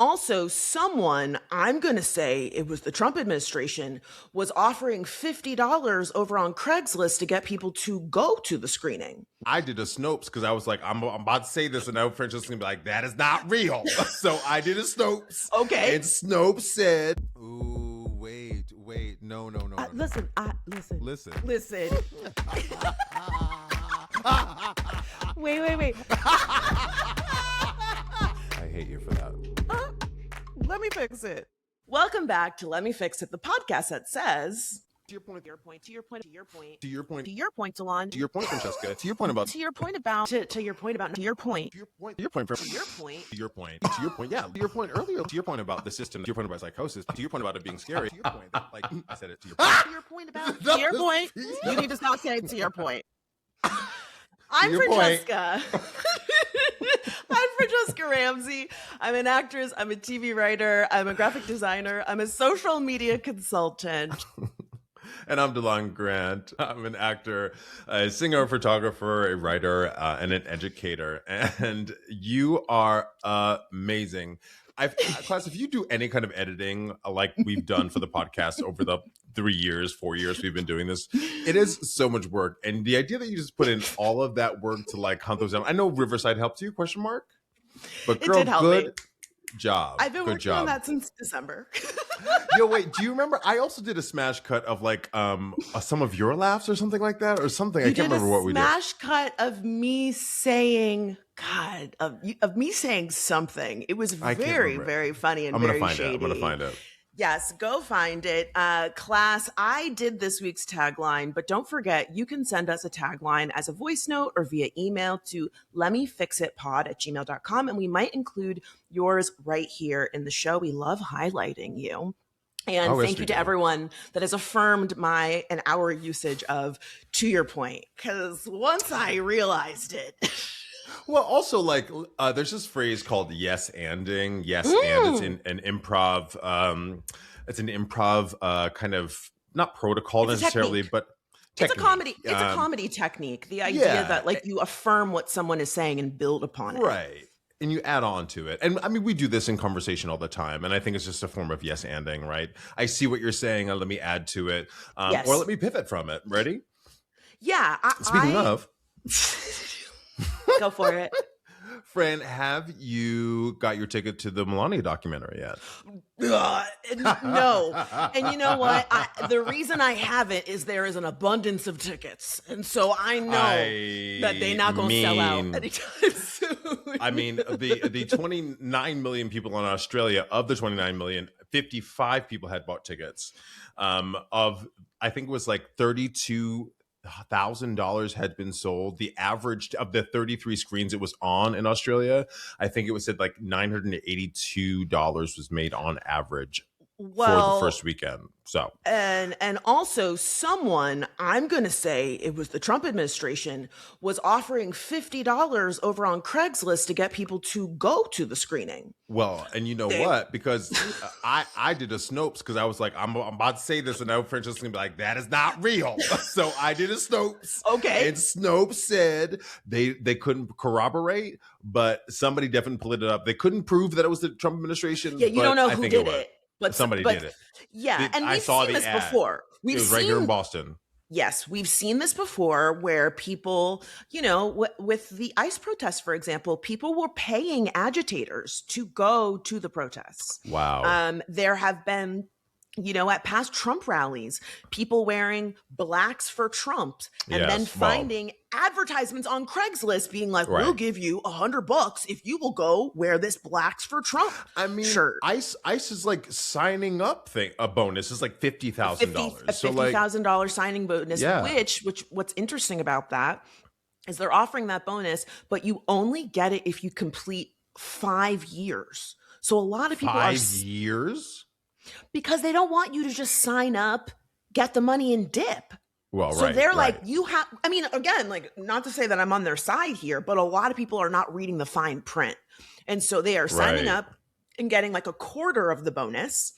Also, someone, I'm going to say it was the Trump administration, was offering $50 over on Craigslist to get people to go to the screening. I did a Snopes because I was like, I'm about to say this, and now Francesca's going to be like, that is not real. So I did a Snopes. Okay. And Snopes said, ooh, wait, no. Listen. Listen. Wait. I hate you for that. Let me fix it. Welcome back to Let Me Fix It, the podcast that says... To your point, Alon. To your point, Francesca. To your point about... about the system. To your point about psychosis. To your point about it being scary. To your point, like I said it to your point. To your point about... To your point. You need to stop saying to your point. I'm Francesca. I'm Francesca Ramsey. I'm an actress. I'm a TV writer. I'm a graphic designer. I'm a social media consultant. And I'm DeLon Grant. I'm an actor, a singer, a photographer, a writer, and an educator. And you are amazing. Class, if you do any kind of editing like we've done for the podcast over the 4 years we've been doing this, it is so much work. And the idea that you just put in all of that work to like hunt those down. I know Riverside helped you, ? But girl, it did help good me. Job. I've been working on that since December. Yo, wait, do you remember? I also did a smash cut of like some of your laughs or something like that, or something. I can't remember what we did. Smash cut of me saying, of me saying something. It was very, very funny and very shady. I'm gonna find it. Yes, go find it. Class, I did this week's tagline, but don't forget, you can send us a tagline as a voice note or via email to lemmefixitpod@gmail.com, and we might include yours right here in the show. We love highlighting you. And thank you to everyone that has affirmed an hour usage of To Your Point, because once I realized it... Well, also, like, there's this phrase called yes-anding. And it's in an improv. It's an improv kind of, not protocol necessarily, but technique. It's a comedy technique. The idea that, like, you affirm what someone is saying and build upon it. Right. And you add on to it. And I mean, we do this in conversation all the time. And I think it's just a form of yes-anding, right? I see what you're saying. Let me add to it. Yes. Or let me pivot from it. Ready? Yeah. Speaking of... Go for it. Fran, have you got your ticket to the Melania documentary yet? No. And you know what? The reason I haven't is there is an abundance of tickets. And so I know that they're not going to sell out anytime soon. I mean, the 29 million people in Australia, of the 29 million, 55 people had bought tickets. I think it was like $32,000 had been sold. The average of the 33 screens it was on in Australia, I think it was said like $982 was made on average for the first weekend. So and also someone, I'm going to say it was the Trump administration, was offering $50 over on Craigslist to get people to go to the screening. Well, and you know what? Because I did a Snopes because I was like, I'm about to say this, and now Francesca's going to be like, that is not real. So I did a Snopes. Okay. And Snopes said they couldn't corroborate, but somebody definitely pulled it up. They couldn't prove that it was the Trump administration. Yeah, you don't know who did it. But somebody did it. Yeah, and we've seen this before. It was right here in Boston. Yes, we've seen this before where people, you know, with the ICE protests, for example, people were paying agitators to go to the protests. Wow. There have been, you know, at past Trump rallies, people wearing blacks for Trump and then finding advertisements on Craigslist being like, we'll give you $100 if you will go wear this blacks for Trump shirt. ICE is like signing up a bonus is like $50,000. A $50,000 signing bonus, which what's interesting about that is they're offering that bonus, but you only get it if you complete 5 years. So a lot of people 5 years? Because they don't want you to just sign up, get the money and dip. Well, so they're like, you have, I mean, again, like, not to say that I'm on their side here, but a lot of people are not reading the fine print. And so they are signing up and getting like a quarter of the bonus.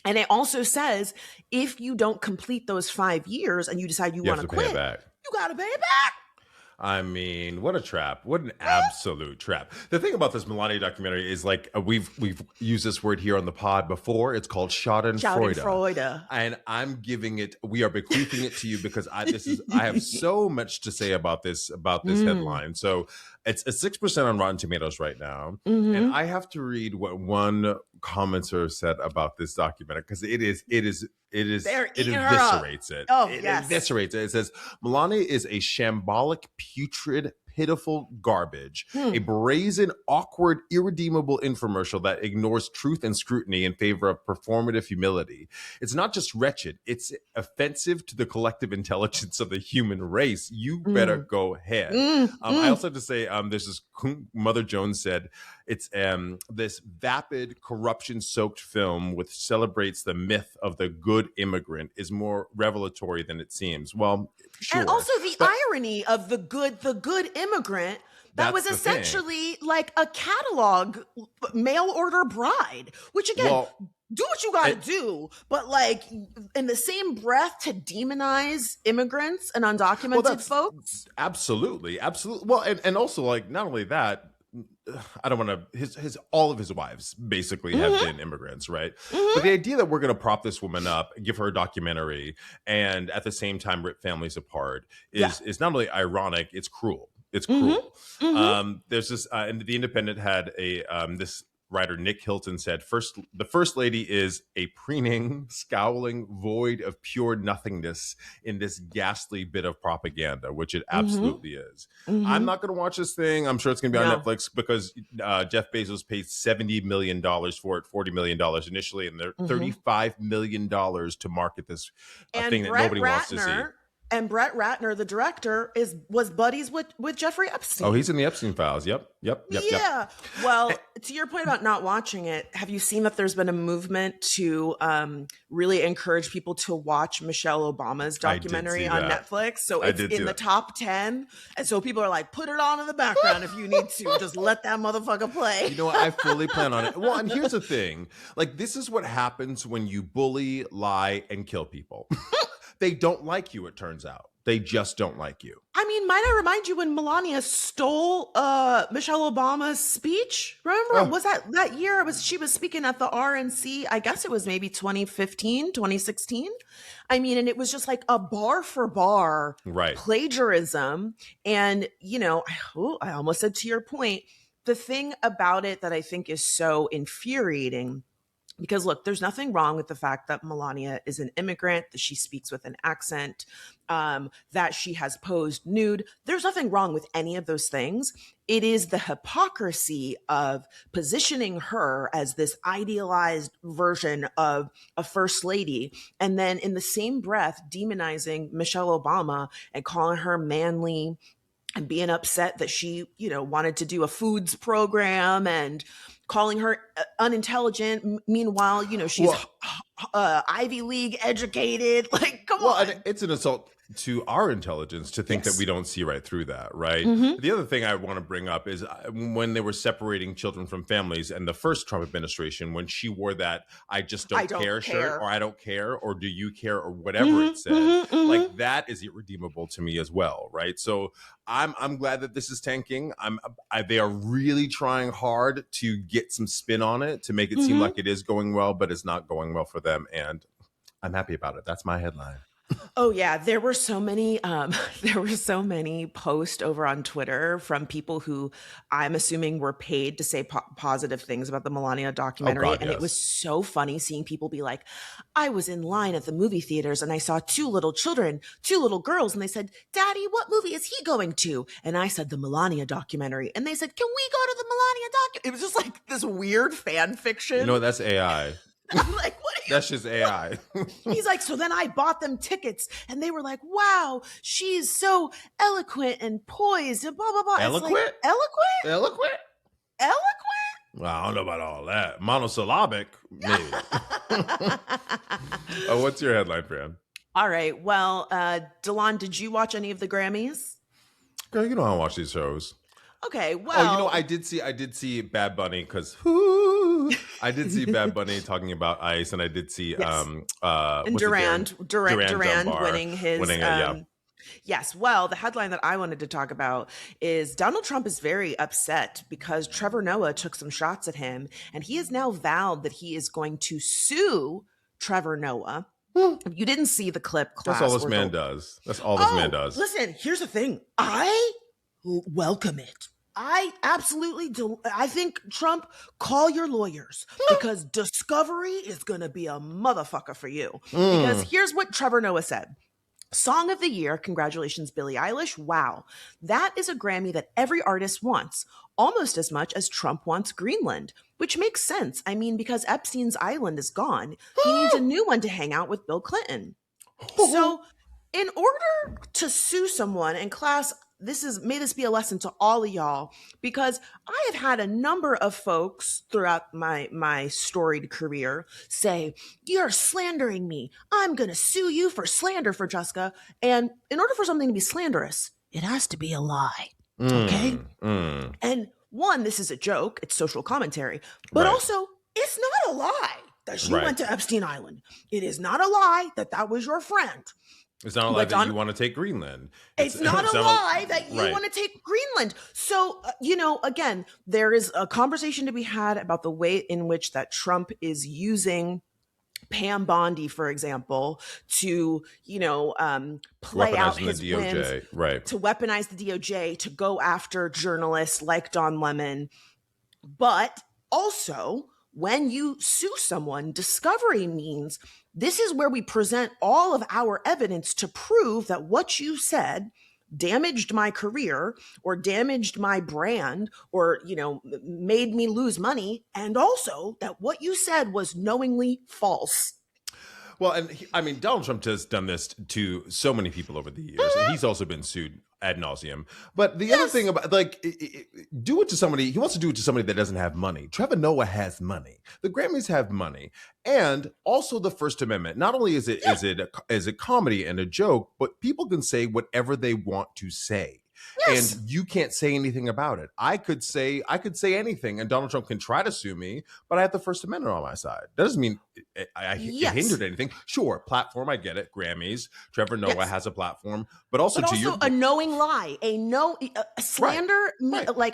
And it also says, if you don't complete those 5 years and you decide you want to quit, you got to pay it back. I mean, what a trap. What an absolute trap. The thing about this Melania documentary is like we've used this word here on the pod before. It's called Schadenfreude. And I'm giving it, we are bequeathing it to you because I have so much to say about this headline. So it's a 6% on Rotten Tomatoes right now. And I have to read what one commenter said about this documentary because it eviscerates it. Oh, it yes. eviscerates it. It says Melania is a shambolic, putrid, pitiful garbage, a brazen, awkward, irredeemable infomercial that ignores truth and scrutiny in favor of performative humility. It's not just wretched, it's offensive to the collective intelligence of the human race. You better go ahead. I also have to say, there's this Mother Jones said, it's this vapid, corruption-soaked film which celebrates the myth of the good immigrant is more revelatory than it seems. Well, sure. And also the irony of the good immigrant that was essentially like a catalog mail order bride, which again, do what you gotta do, but like in the same breath to demonize immigrants and undocumented folks. Absolutely. Well, and also like not only that, I don't want to. All of his wives basically have been immigrants, right? But the idea that we're going to prop this woman up, give her a documentary, and at the same time rip families apart is not only ironic, it's cruel. It's cruel. There's this, and the Independent had a this writer Nick Hilton said, the first lady is a preening, scowling void of pure nothingness in this ghastly bit of propaganda, which it absolutely is. I'm not going to watch this thing. I'm sure it's going to be on Netflix because Jeff Bezos paid $70 million for it, $40 million initially, and they're $35 million to market this thing that nobody wants to see. And Brett Ratner, the director, was buddies with Jeffrey Epstein. Oh, he's in the Epstein files. Yep. Yeah. Well, to your point about not watching it, have you seen that there's been a movement to really encourage people to watch Michelle Obama's documentary on Netflix? So it's in the top 10. And so people are like, put it on in the background if you need to. Just let that motherfucker play. You know what? I fully plan on it. Well, and here's the thing. Like, this is what happens when you bully, lie, and kill people. They don't like you, it turns out. They just don't like you. I mean, might I remind you when Melania stole Michelle Obama's speech? Remember, was that year she was speaking at the RNC? I guess it was maybe 2015, 2016. I mean, and it was just like a bar for bar plagiarism. And, you know, I almost said to your point, the thing about it that I think is so infuriating, because look, there's nothing wrong with the fact that Melania is an immigrant, that she speaks with an accent, that she has posed nude. There's nothing wrong with any of those things. It is the hypocrisy of positioning her as this idealized version of a first lady, and then in the same breath demonizing Michelle Obama and calling her manly and being upset that she, you know, wanted to do a foods program and calling her unintelligent. Meanwhile, you know, she's Ivy League educated. Like, come on. And it's an assault to our intelligence to think that we don't see right through that, right? The other thing I want to bring up is when they were separating children from families and the first Trump administration, when she wore that I just don't care shirt, or I don't care, or do you care, or whatever it said, like that is irredeemable to me as well, right? So I'm glad that this is tanking. They are really trying hard to get some spin on it to make it seem like it is going well, but it's not going well for them, and I'm happy about it. That's my headline. Oh yeah, there were so many posts over on Twitter from people who I'm assuming were paid to say positive things about the Melania documentary. It was so funny seeing people be like, I was in line at the movie theaters and I saw two little girls, and they said, Daddy, what movie is he going to? And I said, the Melania documentary. And they said, can we go to the Melania documentary? It was just like this weird fan fiction. You know, that's AI. I'm like, what are you? That's just AI. He's like, so then I bought them tickets and they were like, wow, she's so eloquent and poised and blah, blah, blah. Eloquent? Like, eloquent? Well, I don't know about all that. Monosyllabic, maybe. What's your headline, Fran? All right. Well, Delon, did you watch any of the Grammys? Girl, you know how I watch these shows. Okay, well. Oh, you know, I did see Bad Bunny because I did see Bad Bunny talking about ICE, and I did see and Durand winning his Yes. Well, the headline that I wanted to talk about is Donald Trump is very upset because Trevor Noah took some shots at him, and he has now vowed that he is going to sue Trevor Noah. If you didn't see the clip, class. That's all this man does. That's all this man does. Listen, here's the thing. I welcome it. I absolutely do. I think, Trump, call your lawyers because discovery is going to be a motherfucker for you. Because here's what Trevor Noah said. Song of the Year, congratulations, Billie Eilish. Wow. That is a Grammy that every artist wants, almost as much as Trump wants Greenland, which makes sense. I mean, because Epstein's island is gone, he needs a new one to hang out with Bill Clinton. So in order to sue someone, and class, may this be a lesson to all of y'all, because I have had a number of folks throughout my storied career say, you're slandering me. I'm going to sue you for slander, for Jessica. And in order for something to be slanderous, it has to be a lie. Okay? And one, this is a joke. It's social commentary. But also, it's not a lie that she went to Epstein Island. It is not a lie that that was your friend. It's not a lie that you want to take Greenland. It's not a lie that you want to take Greenland. So, again, there is a conversation to be had about the way in which that Trump is using Pam Bondi, for example, to, play out his whims, to weaponize the DOJ, to go after journalists like Don Lemon. But also, when you sue someone, discovery means this is where we present all of our evidence to prove that what you said damaged my career or damaged my brand or, made me lose money. And also that what you said was knowingly false. Well, and Donald Trump has done this to so many people over the years, and he's also been sued ad nauseum. But the other thing about, do it to somebody, he wants to do it to somebody that doesn't have money. Trevor Noah has money. The Grammys have money. And also the First Amendment. Not only is it comedy and a joke, but people can say whatever they want to say. Yes. And you can't say anything about it. I could say anything, and Donald Trump can try to sue me, but I have the First Amendment on my side. That doesn't mean it hindered anything. Sure, platform, I get it. Grammys, Trevor Noah has a platform, but also a knowing lie, a slander.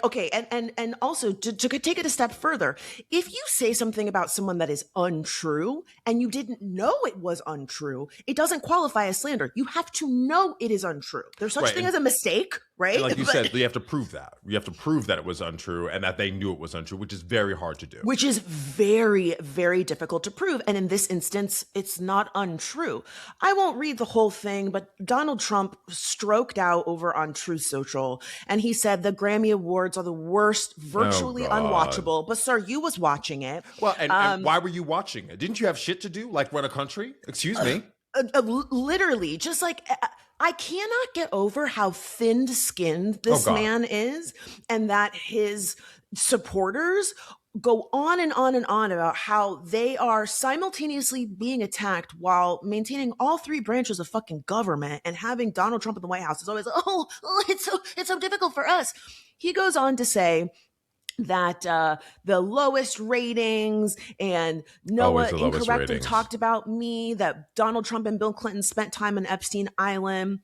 Okay, and also to take it a step further, if you say something about someone that is untrue and you didn't know it was untrue, it doesn't qualify as slander. You have to know it is untrue. There's such thing as a mistake. Right? And like you said, you have to prove that. You have to prove that it was untrue and that they knew it was untrue, which is very hard to do. Which is very, very difficult to prove. And in this instance, it's not untrue. I won't read the whole thing, but Donald Trump stroked out over on Truth Social, and he said the Grammy Awards are the worst, virtually unwatchable. But sir, you was watching it. Well, and why were you watching it? Didn't you have shit to do, like run a country? Excuse me. Literally, just like... I cannot get over how thin-skinned this man is, and that his supporters go on and on and on about how they are simultaneously being attacked while maintaining all three branches of fucking government, and having Donald Trump in the White House is always, it's so difficult for us. He goes on to say that the lowest ratings, and Noah incorrectly talked about me, that Donald Trump and Bill Clinton spent time on Epstein Island.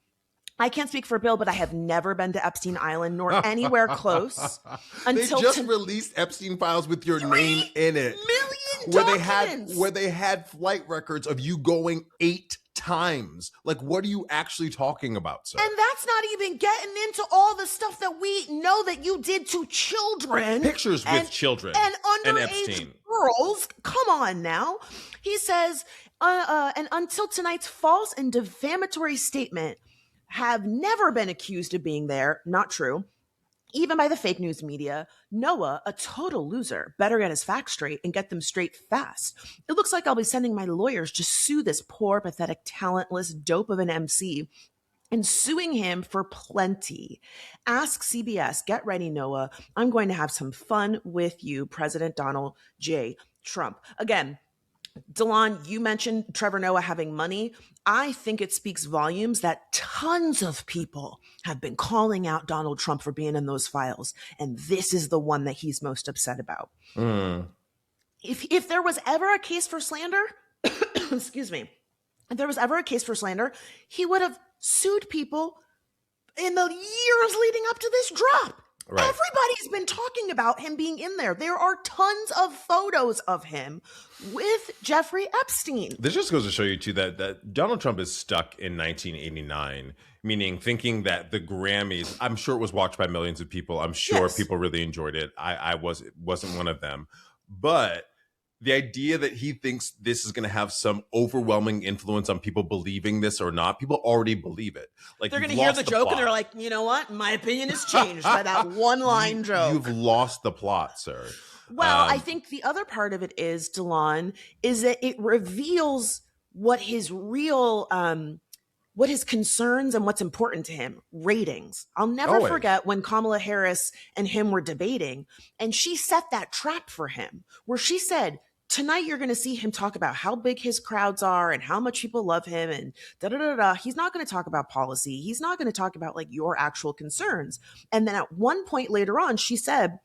I can't speak for Bill, but I have never been to Epstein Island nor anywhere close. They just released Epstein files with your name in it. Where they had flight records of you going 8 times. Like, what are you actually talking about, sir? And that's not even getting into all the stuff that we know that you did to children. Pictures with children and underage girls. Come on now. He says, and until tonight's false and defamatory statement, have never been accused of being there. Not true. Even by the fake news media. Noah, a total loser, better get his facts straight and get them straight fast. It looks like I'll be sending my lawyers to sue this poor, pathetic, talentless dope of an MC, and suing him for plenty. Ask CBS, get ready, Noah. I'm going to have some fun with you, President Donald J. Trump. Again, Delon, you mentioned Trevor Noah having money. I think it speaks volumes that tons of people have been calling out Donald Trump for being in those files. And this is the one that he's most upset about. If there was ever a case for slander, excuse me, if there was ever a case for slander, he would have sued people in the years leading up to this drop. Right. Everybody's been talking about him being in there. There are tons of photos of him with Jeffrey Epstein. This just goes to show you, too, that Donald Trump is stuck in 1989, meaning thinking that the Grammys, I'm sure it was watched by millions of people. I'm sure people really enjoyed it. I wasn't one of them. But the idea that he thinks this is going to have some overwhelming influence on people believing this or not, people already believe it. Like, they're going to hear the joke and they're like, you know what? My opinion has changed by that one-line joke. You've lost the plot, sir. Well, I think the other part of it is, Delon, is that it reveals what his real, what his concerns and what's important to him. Ratings. I'll never forget when Kamala Harris and him were debating, and she set that trap for him, where she said, tonight you're going to see him talk about how big his crowds are and how much people love him and da-da-da-da. He's not going to talk about policy. He's not going to talk about like your actual concerns. And then at one point later on, she said,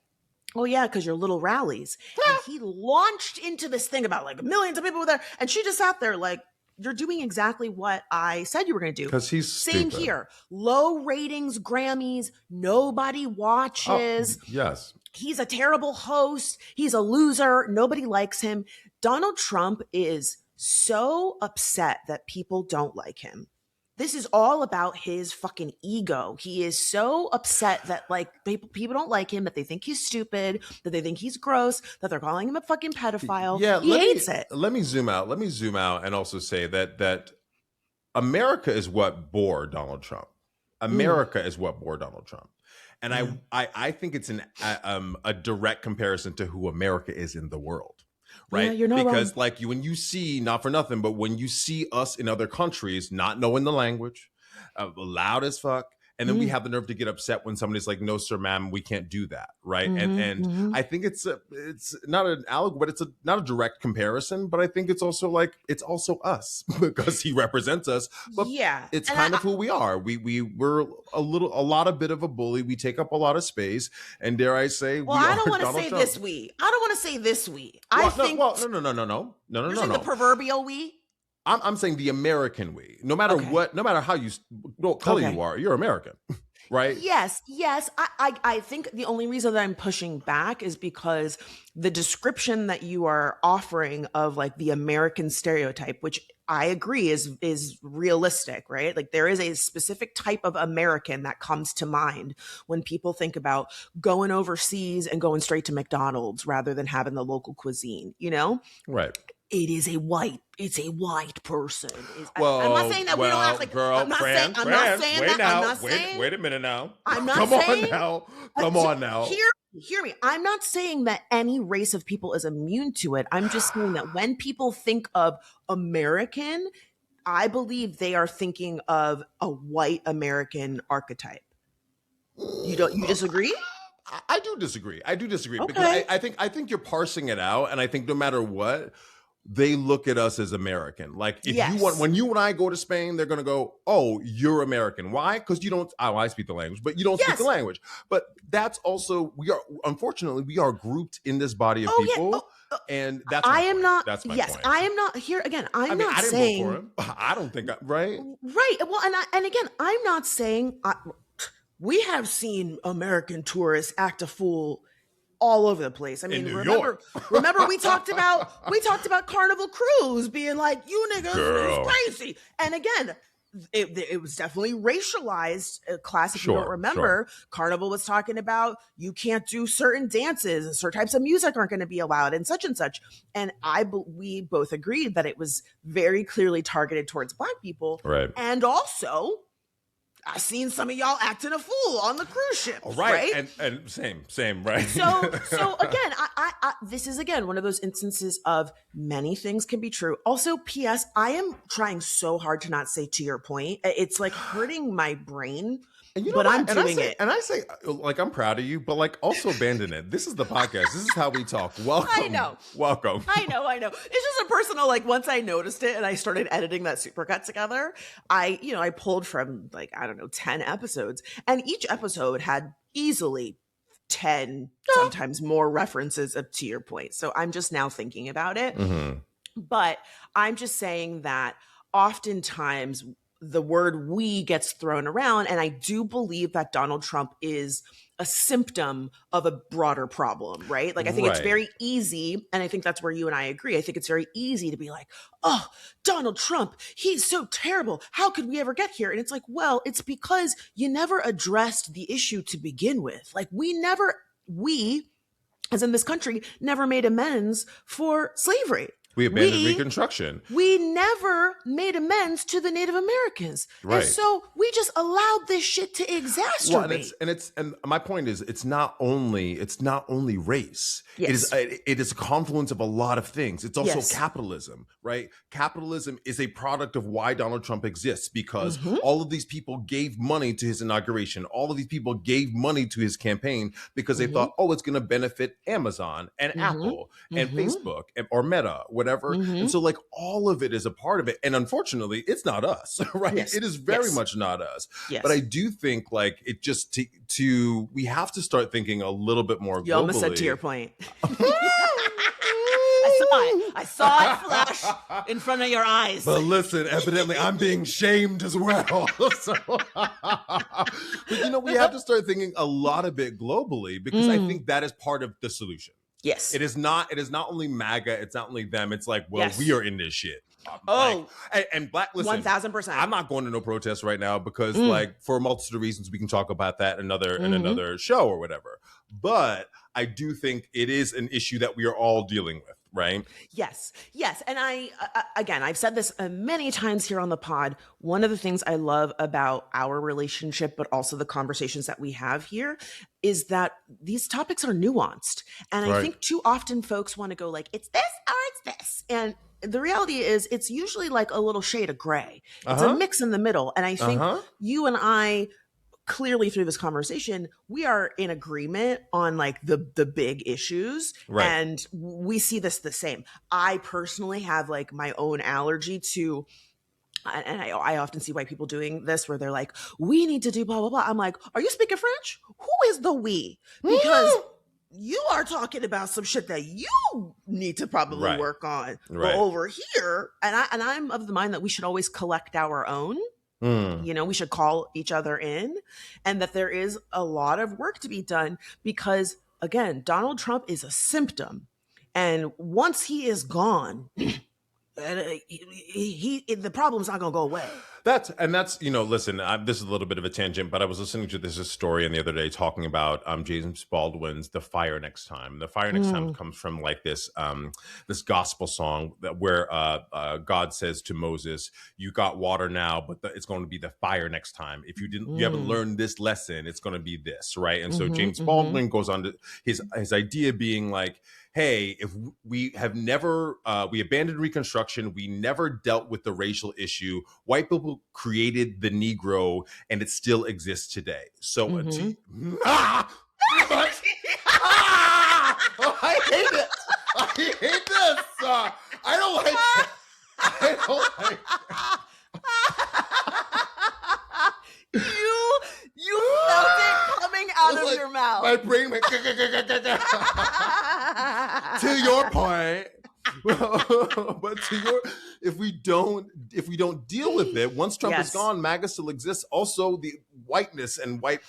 oh yeah, because your little rallies. And he launched into this thing about like millions of people were there. And she just sat there like, you're doing exactly what I said you were going to do. Because he's Same stupid. Here. Low ratings, Grammys, nobody watches. Oh, yes. He's a terrible host. He's a loser. Nobody likes him. Donald Trump is so upset that people don't like him. This is all about his fucking ego. He is so upset that like people don't like him, that they think he's stupid, that they think he's gross, that they're calling him a fucking pedophile. Yeah, he hates it. Let me zoom out. Let me zoom out and also say that America is what bore Donald Trump. America is what bore Donald Trump. And I think it's a direct comparison to who America is in the world. Right. Yeah, you're not because wrong. like when you see, not for nothing, but when you see us in other countries not knowing the language, loud as fuck, and then we have the nerve to get upset when somebody's like, no, sir, ma'am, we can't do that. Right. And I think it's not an allegory, but it's not a direct comparison. But I think it's also us because he represents us. But it's kind of who we are. We're a lot of bit of a bully. We take up a lot of space. And dare I say, I don't want to say this we. I don't want to say this we. No. You're saying the proverbial we? I'm saying the American we. No matter what, no matter how what color you are, you're American, right? Yes. I think the only reason that I'm pushing back is because the description that you are offering of like the American stereotype, which I agree is realistic, right? Like there is a specific type of American that comes to mind when people think about going overseas and going straight to McDonald's rather than having the local cuisine, you know? Right. It's a white person. Well, I'm not saying that we don't act like, girl, I'm not saying that. Wait a minute now. I'm not Come saying. Come on now. Hear me. I'm not saying that any race of people is immune to it. I'm just saying that when people think of American, I believe they are thinking of a white American archetype. You disagree? I do disagree. Okay. Because I think you're parsing it out, and I think no matter what, they look at us as American. Like if when you and I go to Spain, they're going to go, "Oh, you're American." Why? Because you don't. Oh, I speak the language, but you don't speak the language. But that's also unfortunately we are grouped in this body of people, and that's. I am not. That's my point. I am not here again. I'm not I didn't saying. vote for him. I don't think right. Right. Well, and again, I'm not saying. We have seen American tourists act a fool all over the place. I mean, remember we talked about Carnival Cruise being like, you niggas is crazy. And again, it was definitely racialized class. If you don't remember, Carnival was talking about you can't do certain dances and certain types of music aren't going to be allowed and such and such. And we both agreed that it was very clearly targeted towards Black people. Right. And also, I've seen some of y'all acting a fool on the cruise ship, right? And same, right? So again, I this is again one of those instances of many things can be true. Also, P.S. I am trying so hard to not say to your point. It's like hurting my brain. And you know but I'm doing it. And I say, like, I'm proud of you, but like also abandon it. This is the podcast. This is how we talk. Welcome. I know. Welcome. I know. It's just a personal, like, once I noticed it and I started editing that supercut together, I pulled from like, I don't know, 10 episodes. And each episode had easily 10, sometimes more references to your point. So I'm just now thinking about it. Mm-hmm. But I'm just saying that oftentimes the word "we" gets thrown around. And I do believe that Donald Trump is a symptom of a broader problem, right? Like, I think it's very easy, and I think that's where you and I agree. I think it's very easy to be like, oh, Donald Trump, he's so terrible. How could we ever get here? And it's like, well, it's because you never addressed the issue to begin with. Like, we, as in this country, never made amends for slavery. We abandoned Reconstruction. We never made amends to the Native Americans. Right. And so we just allowed this shit to exacerbate. Well, and my point is, it's not only race. Yes. It is a confluence of a lot of things. It's also Yes. capitalism, right? Capitalism is a product of why Donald Trump exists, because all of these people gave money to his inauguration. All of these people gave money to his campaign because they thought, oh, it's going to benefit Amazon and Apple and Facebook or Meta, whatever. And so, like, all of it is a part of it. And unfortunately, it's not us, right? Yes. It is very much not us. Yes. But I do think, like, it just we have to start thinking a little bit more globally. You almost said to your point. I saw it flash in front of your eyes. But listen, evidently I'm being shamed as well. But we have to start thinking a lot of it globally, because I think that is part of the solution. Yes. It is not only MAGA, it's not only them. It's like, well, we are in this shit. And Black, listen, 1000%. I'm not going to no protests right now because, like, for a multitude of reasons, we can talk about that in another show or whatever. But I do think it is an issue that we are all dealing with, right? Yes. And again, I've said this many times here on the pod. One of the things I love about our relationship, but also the conversations that we have here, is that these topics are nuanced. And I think too often folks want to go like, it's this or it's this. And the reality is it's usually like a little shade of gray. It's a mix in the middle. And I think you and I, clearly through this conversation, we are in agreement on like the big issues, and we see this the same. I personally have like my own allergy to, and I often see white people doing this where they're like, we need to do blah, blah, blah. I'm like, are you speaking French? Who is the we? Because you are talking about some shit that you need to probably work on. But over here, and I'm of the mind that we should always collect our own. We should call each other in, and that there is a lot of work to be done, because again, Donald Trump is a symptom, and once he is gone, the problem's not gonna go away. That's listen, this is a little bit of a tangent, but I was listening to this historian the other day talking about James Baldwin's "The Fire Next Time." The Fire Next Time comes from like this gospel song where God says to Moses, "You got water now, but it's going to be the fire next time. If you haven't learned this lesson, it's going to be this," right? And so James Baldwin goes on to his idea being like, hey, if we abandoned Reconstruction, we never dealt with the racial issue. White people created the Negro, and it still exists today. So, I hate it. I hate this. I don't like it. I don't like it. You felt it coming out of your mouth. My brain went to your point. But if we don't deal with it, once Trump is gone, MAGA still exists. Also, the whiteness and white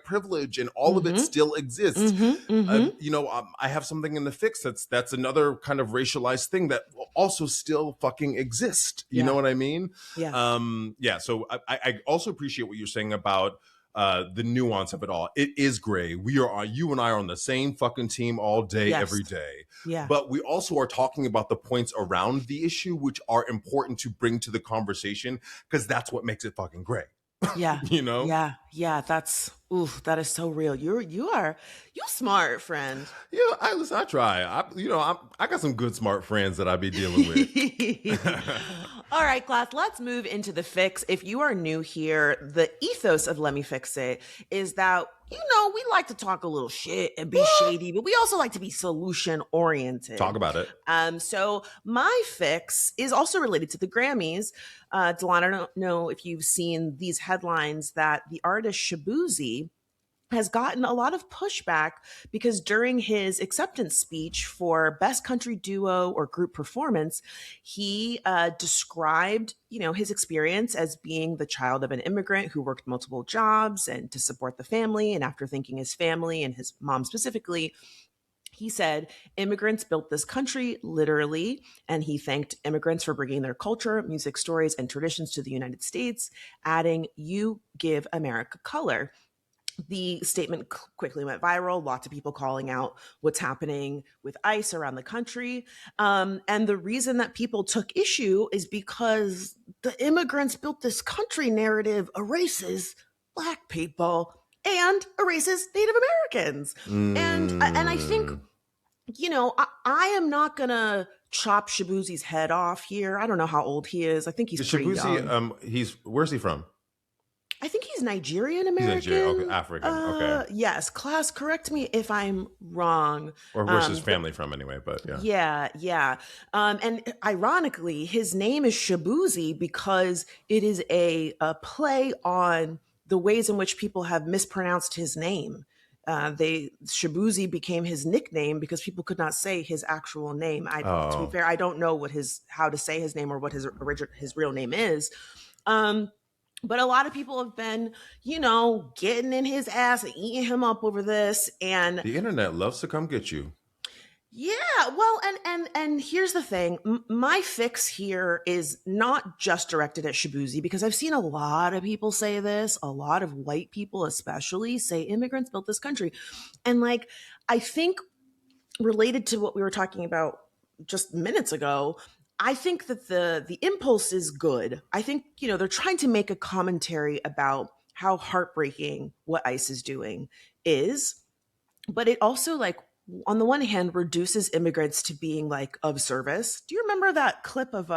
privilege and all of it still exists. I have something in the fix that's another kind of racialized thing that will also still fucking exist. You know what I mean? Yeah. So I also appreciate what you're saying about the nuance of it all. It is gray. You and I are on the same fucking team all day, every day. Yeah. But we also are talking about the points around the issue, which are important to bring to the conversation, because that's what makes it fucking gray. Yeah. Yeah. That is so real. You're smart, friend. Yeah, I try. I got some good smart friends that I be dealing with. All right, class, let's move into the fix. If you are new here, the ethos of Let Me Fix It is that, we like to talk a little shit and be shady, but we also like to be solution oriented. Talk about it. So my fix is also related to the Grammys. Delon, I don't know if you've seen these headlines that the artist Shaboozey has gotten a lot of pushback because during his acceptance speech for Best Country Duo or Group Performance, he described, his experience as being the child of an immigrant who worked multiple jobs and to support the family. And after thanking his family and his mom specifically, he said, immigrants built this country, literally, and he thanked immigrants for bringing their culture, music, stories, and traditions to the United States, adding, "You give America color." The statement quickly went viral, lots of people calling out what's happening with ICE around the country. And the reason that people took issue is because the immigrants built this country narrative erases Black people and erases Native Americans. And I think, I am not going to chop Shaboozey's head off here. I don't know how old he is. I think he's pretty young. Where's he from? I think he's Nigerian American. He's Nigerian, okay, African. Okay. Yes, class, correct me if I'm wrong. Or where's his family from anyway? But yeah. Yeah. And ironically, his name is Shaboozey because it is a play on the ways in which people have mispronounced his name. Shaboozey became his nickname because people could not say his actual name. To be fair, I don't know how to say his name or what his real name is. But a lot of people have been, getting in his ass and eating him up over this. And the internet loves to come get you. Yeah, well, and here's the thing. My fix here is not just directed at Shaboozey, because I've seen a lot of people say this, a lot of white people especially say immigrants built this country. And I think related to what we were talking about just minutes ago, I think that the impulse is good. I think, they're trying to make a commentary about how heartbreaking what ICE is doing is, but it also on the one hand reduces immigrants to being of service. Do you remember that clip of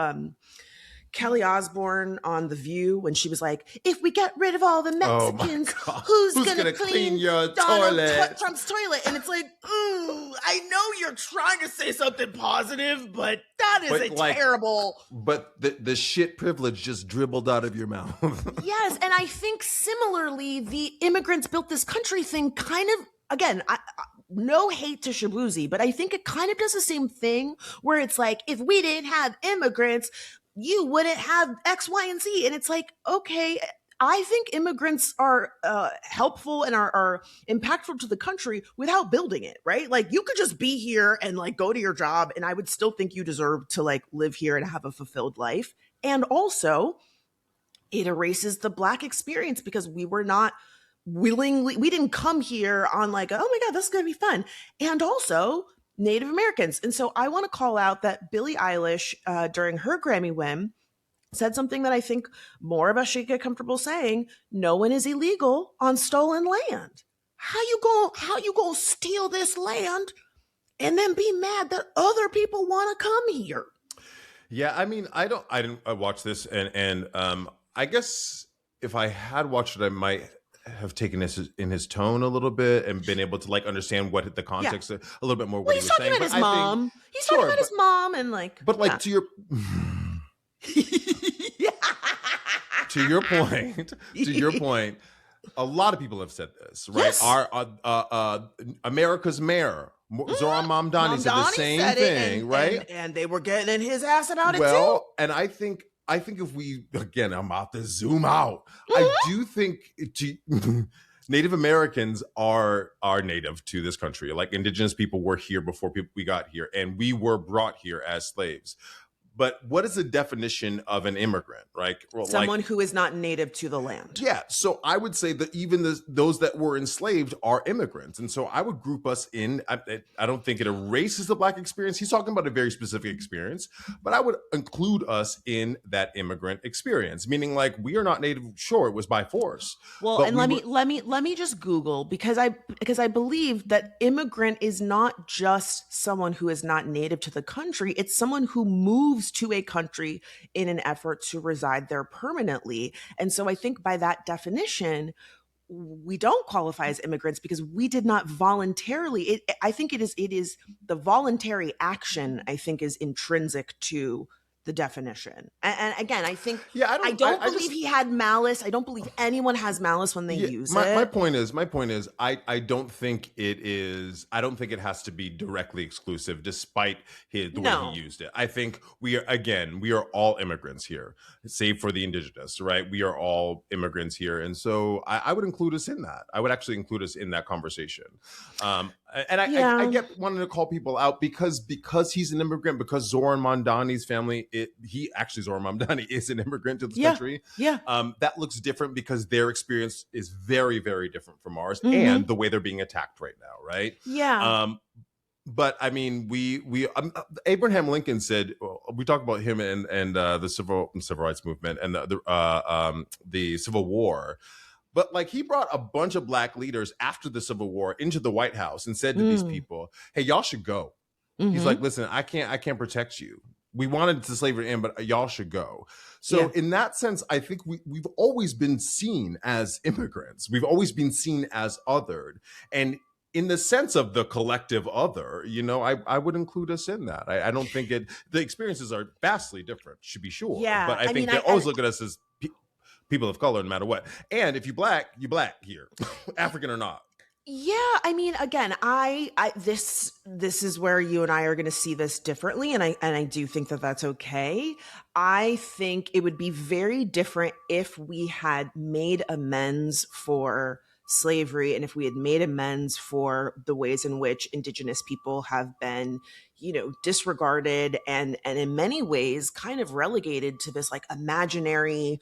Kelly Osbourne on The View when she was like, if we get rid of all the Mexicans, who's gonna clean your Donald Trump's toilet? And it's I know you're trying to say something positive, but that is terrible. But the shit privilege just dribbled out of your mouth. Yes, and I think similarly, the immigrants built this country thing kind of, again, no hate to Shaboozey, but I think it kind of does the same thing where it's if we didn't have immigrants, you wouldn't have X, Y, and Z. And it's okay, I think immigrants are helpful and are impactful to the country without building it, right? You could just be here and go to your job, and I would still think you deserve to live here and have a fulfilled life. And also, it erases the Black experience because we were not we didn't come here on oh my God, this is going to be fun. And also Native Americans. And so I want to call out that Billie Eilish, during her Grammy win, said something that I think more of us should get comfortable saying: no one is illegal on stolen land. How you gonna steal this land and then be mad that other people want to come here? Yeah, I mean, I didn't watch this, and I guess if I had watched it, I might have taken this in his tone a little bit and been able to Yeah. understand what the context a little bit more. Well, what he's he was talking saying. about his mom. He's talking about his mom and But to your to your point, a lot of people have said this, right? Yes. Our America's mayor, Zoran Mamdani, said the same thing, right? And they were getting in his ass about it too. Well, and I think if we, again, I'm about to zoom out. I do think Native Americans are native to this country. Indigenous people were here before we got here, and we were brought here as slaves. But what is the definition of an immigrant, right? Well, someone who is not native to the land. Yeah. So I would say that even those that were enslaved are immigrants. And so I would group us in. I don't think it erases the Black experience. He's talking about a very specific experience, but I would include us in that immigrant experience, meaning we are not native. Sure, it was by force. Well, and let me just Google because I believe that immigrant is not just someone who is not native to the country. It's someone who moves to a country in an effort to reside there permanently. And so I think by that definition, we don't qualify as immigrants because we did not voluntarily. I think it is the voluntary action, I think, is intrinsic to the definition. And again, I think I don't believe he had malice. I don't believe anyone has malice when they use it. My point is, I don't think it has to be directly exclusive, despite the way he used it. I think we are all immigrants here, save for the indigenous, right? We are all immigrants here. And so I would include us in that. I would actually include us in that conversation. I get wanting to call people out because he's an immigrant, because Zoran Mamdani's family, Zoran Mamdani is an immigrant to this country. Yeah. That looks different because their experience is very, very different from ours, and the way they're being attacked right now, right? Yeah. But I mean, we Abraham Lincoln said, we talk about him and the civil rights movement and the Civil War. But like, he brought a bunch of black leaders after the Civil War into the White House and said to these people, "Hey, y'all should go." He's like, "Listen, I can't protect you. We wanted the slavery to end, but y'all should go." So in that sense, I think we've always been seen as immigrants. We've always been seen as othered. And in the sense of the collective other, I would include us in that. I don't think the experiences are vastly different, to be sure. Yeah, but I think they always look at us as people of color, no matter what. And if you black here, African or not. Yeah, I mean, again, this is where you and I are going to see this differently, and I do think that that's okay. I think it would be very different if we had made amends for slavery, and if we had made amends for the ways in which Indigenous people have been, disregarded and in many ways kind of relegated to this like imaginary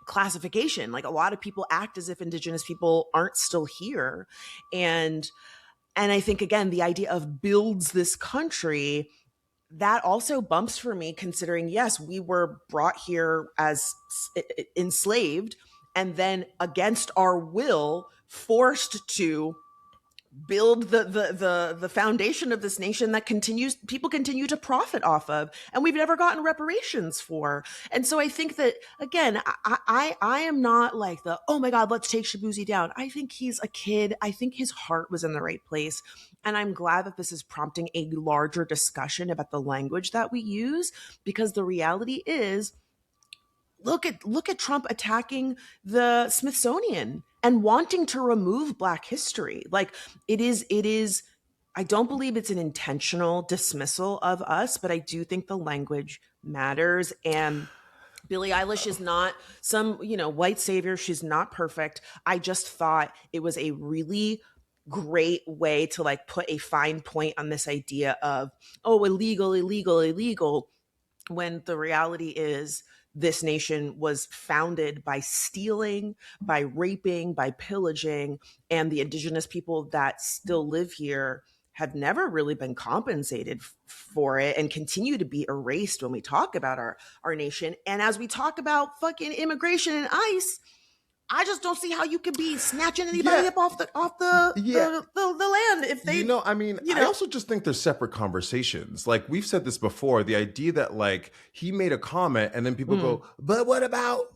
classification. Like, a lot of people act as if Indigenous people aren't still here. And I think, again, the idea of builds this country, that also bumps for me, considering, yes, we were brought here as enslaved and then against our will forced to build the foundation of this nation that people continue to profit off of, and we've never gotten reparations for. And so I think that, again, I am not like oh my God, let's take Shaboozey down. I think he's a kid. I think his heart was in the right place. And I'm glad that this is prompting a larger discussion about the language that we use, because the reality is, look at Trump attacking the Smithsonian and wanting to remove Black history. Like, it is, I don't believe it's an intentional dismissal of us, but I do think the language matters. And Billie Eilish is not some, white savior. She's not perfect. I just thought it was a really great way to like put a fine point on this idea of, illegal, when the reality is, this nation was founded by stealing, by raping, by pillaging, and the Indigenous people that still live here have never really been compensated for it and continue to be erased when we talk about our nation. And as we talk about fucking immigration and ICE, I just don't see how you could be snatching anybody up off the land if they, I also just think there's separate conversations. Like, we've said this before, the idea that like he made a comment and then people go, but what about,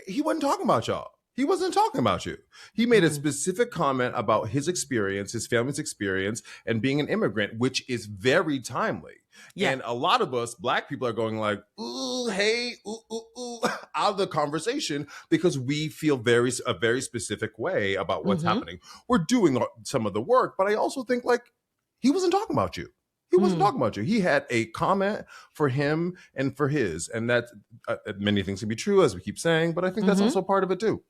he wasn't talking about y'all. He wasn't talking about you. He made a specific comment about his experience, his family's experience, and being an immigrant, which is very timely. Yeah. And a lot of us Black people are going like, ooh, hey, ooh, out of the conversation, because we feel a very specific way about what's happening. We're doing some of the work, but I also think like he wasn't talking about you. He wasn't talking about you. He had a comment for him and for his, and that many things can be true, as we keep saying, but I think that's also part of it too.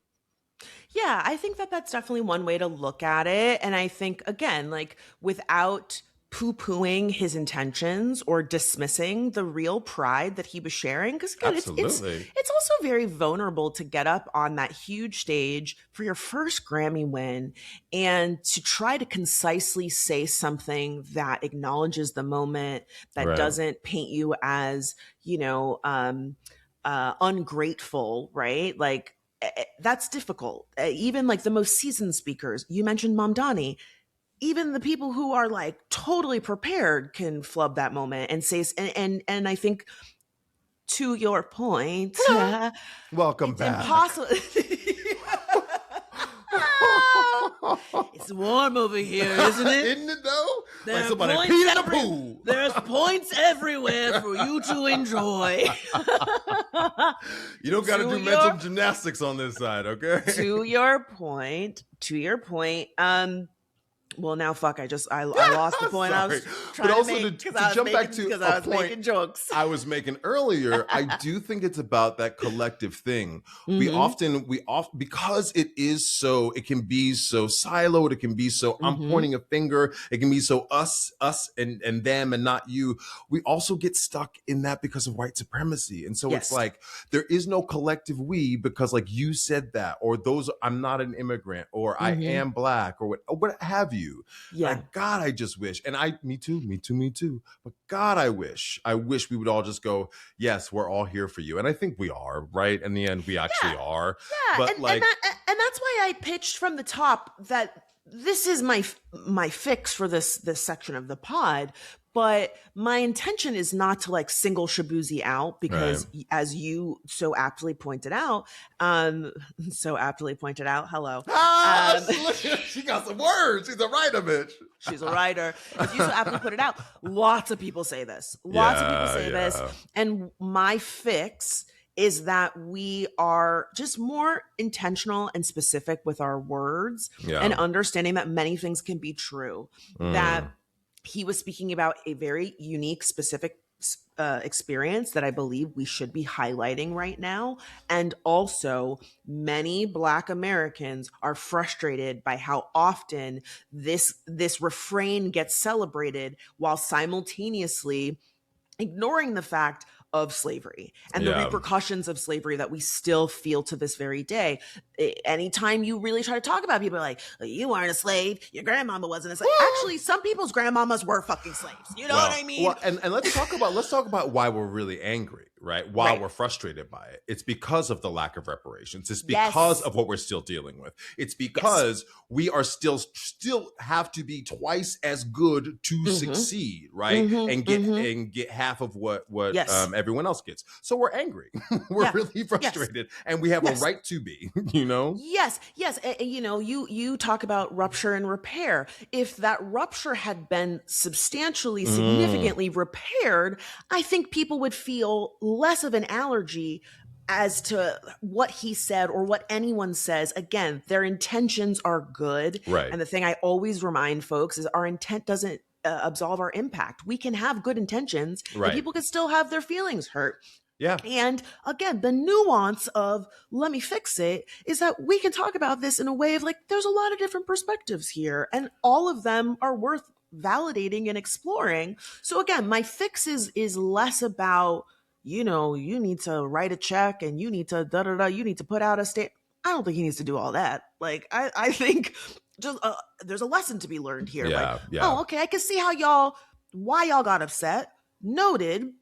Yeah, I think that that's definitely one way to look at it. And I think, again, like, without poo-pooing his intentions or dismissing the real pride that he was sharing, because again, it's also very vulnerable to get up on that huge stage for your first Grammy win and to try to concisely say something that acknowledges the moment, that doesn't paint you as, ungrateful, right? Like, that's difficult. Even like the most seasoned speakers, you mentioned Mamdani, even the people who are like totally prepared can flub that moment and say, and I think, to your point, welcome back. Impossible. It's warm over here, isn't it? Isn't it though? There Like are somebody points peed in the pool. There's points everywhere for you to enjoy. You don't got to do mental gymnastics on this side, okay? To your point. Well, now fuck. I lost the point. I was trying to make because I was making jokes I was making earlier. I do think it's about that collective thing. We often because it can be so siloed. It can be so I'm pointing a finger. It can be so us and them and not you. We also get stuck in that because of white supremacy, and so it's like there is no collective we because like you said that or those I'm not an immigrant or I am black or what have you. Yeah. Like, God, I just wish, and me too. But God, I wish we would all just go, yes, we're all here for you. And I think we are, right? In the end, we actually are. Yeah. But and that's why I pitched from the top that this is my fix for this section of the pod. But my intention is not to like single Shaboozey out because as you so aptly pointed out, hello. She got some words. She's a writer, bitch. She's a writer. As you so aptly put it out, lots of people say this. This. And my fix is that we are just more intentional and specific with our words and understanding that many things can be true. That he was speaking about a very unique, specific experience that I believe we should be highlighting right now. And also, many Black Americans are frustrated by how often this refrain gets celebrated while simultaneously ignoring the fact of slavery and the repercussions of slavery that we still feel to this very day. Anytime you really try to talk about people like, you aren't a slave, your grandmama wasn't a slave. Actually, some people's grandmamas were fucking slaves. You know what I mean? Well, and let's talk about why we're really angry, right? Why we're frustrated by it. It's because of the lack of reparations. It's because of what we're still dealing with. It's because we are still have to be twice as good to succeed, right? And get half of what everyone else gets. So we're angry. We're really frustrated, and we have a right to be. You know? Yes. You know, you talk about rupture and repair. If that rupture had been substantially, significantly repaired, I think people would feel less of an allergy as to what he said or what anyone says. Again, their intentions are good. Right. And the thing I always remind folks is our intent doesn't absolve our impact. We can have good intentions and people can still have their feelings hurt. Yeah. And again, the nuance of let me fix it is that we can talk about this in a way of like, there's a lot of different perspectives here and all of them are worth validating and exploring. So again, my fix is less about, you know, you need to write a check and you need to you need to put out a state. I don't think he needs to do all that. Like, I think just there's a lesson to be learned here. Oh, okay. I can see why y'all got upset. Noted.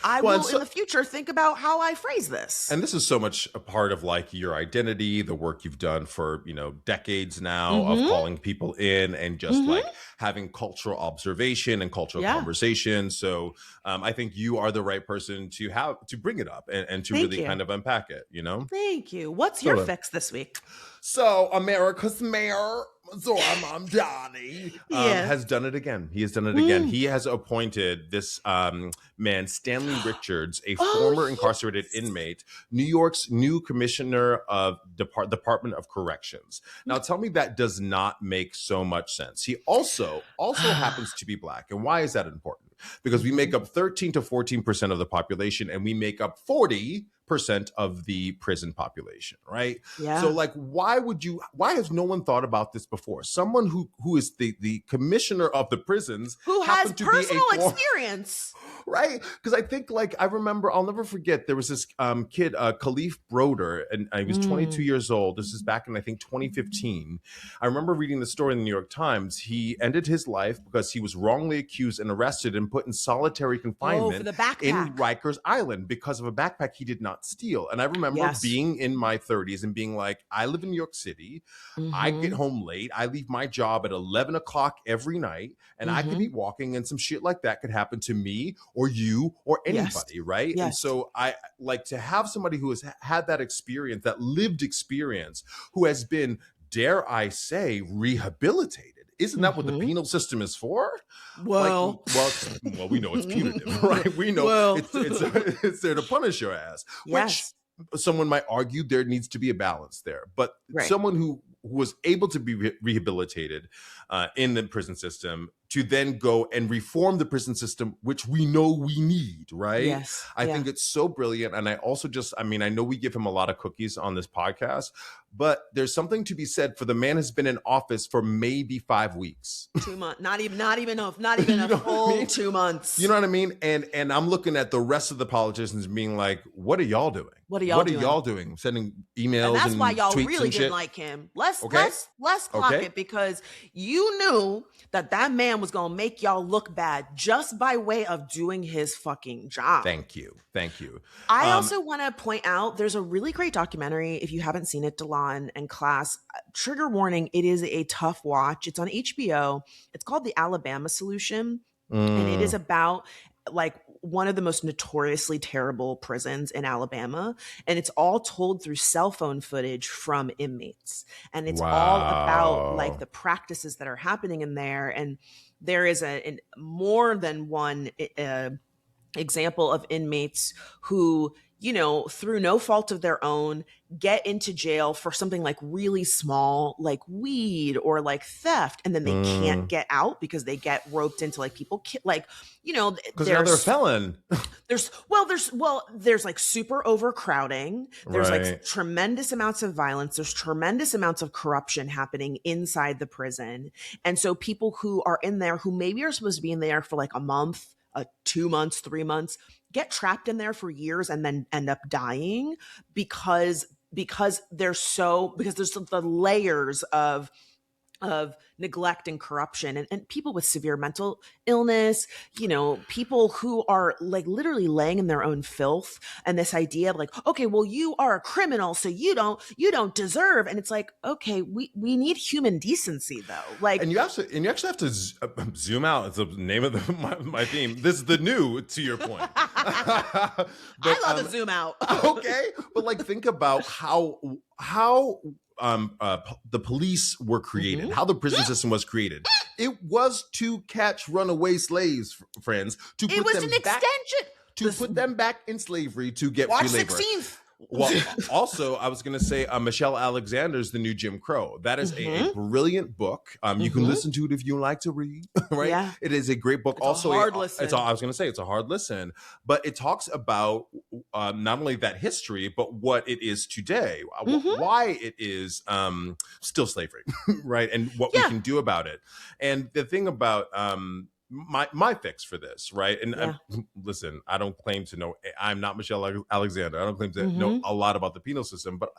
I will in the future think about how I phrase this. And this is so much a part of like your identity, the work you've done for, you know, decades now of calling people in and just like having cultural observation and cultural conversation. So I think you are the right person to bring it up and to really kind of unpack it, you know? Thank you. What's your fix this week? So America's mayor, Mamdani, has done it again. He has done it again. He has appointed this man, Stanley Richards, a former incarcerated inmate, New York's new commissioner of Department of Corrections. Now, tell me that does not make so much sense. He also happens to be Black. And why is that important? Because we make up 13 to 14% of the population, and we make up 40% of the prison population, right? Yeah. So like, why has no one thought about this before? Someone who is the commissioner of the prisons, who has personal experience, right? Because I think like, I remember, I'll never forget, there was this kid, Khalif Broder, and he was 22 years old. This is back in, I think, 2015. I remember reading the story in the New York Times. He ended his life because he was wrongly accused and arrested and put in solitary confinement in Rikers Island because of a backpack he did not steal. And I remember being in my 30s and being like, I live in New York City. I get home late. I leave my job at 11 o'clock every night, and I could be walking and some shit like that could happen to me or you or anybody, right? And so I like to have somebody who has had that experience, that lived experience, who has been dare I say, rehabilitated. Isn't that what the penal system is for? Well, Well, we know it's punitive, right? We know it's there to punish your ass. Yes. Which someone might argue there needs to be a balance there. But Right. someone who was able to be rehabilitated in the prison system to then go and reform the prison system, which we know we need, right? Yes. I think it's so brilliant. And I also I know we give him a lot of cookies on this podcast, but there's something to be said for the man has been in office for maybe 5 weeks. 2 months. Not even a full 2 months. You know what I mean? And I'm looking at the rest of the politicians being like, what are y'all doing? What are y'all doing? Sending emails and that's why y'all tweets really and shit? didn't like him. Let's clock it, because you knew that man was gonna make y'all look bad just by way of doing his fucking job. Thank you. I also want to point out there's a really great documentary. If you haven't seen it, Delon and class, trigger warning, it is a tough watch. It's on HBO. It's called The Alabama Solution. And it is about like one of the most notoriously terrible prisons in Alabama. And it's all told through cell phone footage from inmates. And it's all about like the practices that are happening in there. And there is more than one example of inmates who, you know, through no fault of their own, get into jail for something like really small, like weed or like theft, and then they can't get out because they get roped into like people like, you know, because now they're a felon. there's like super overcrowding. There's like tremendous amounts of violence. There's tremendous amounts of corruption happening inside the prison, and so people who are in there who maybe are supposed to be in there for like a month, 2 months, 3 months, get trapped in there for years and then end up dying because there's the layers of neglect and corruption and people with severe mental illness, you know, people who are like literally laying in their own filth, and this idea of like, okay, well, you are a criminal, so you don't deserve. And it's like, okay, we need human decency though. Like, and you actually have to zoom out. It's the name of my theme. This is the new, to your point. I love to zoom out. Okay. But like, think about how the police were created, how the prison system was created. It was to catch runaway slaves, friends, to put them back in slavery to get free labor. 16th. Well, also, I was going to say Michelle Alexander's The New Jim Crow. That is a brilliant book. You can listen to it if you like to read, right? Yeah. It is a great book. It's also a hard listen. I was going to say it's a hard listen, but it talks about not only that history, but what it is today, why it is still slavery, right? And what we can do about it. And the thing about my fix for this, right? And listen, I don't claim to know. I'm not Michelle Alexander. I don't claim to know a lot about the penal system. But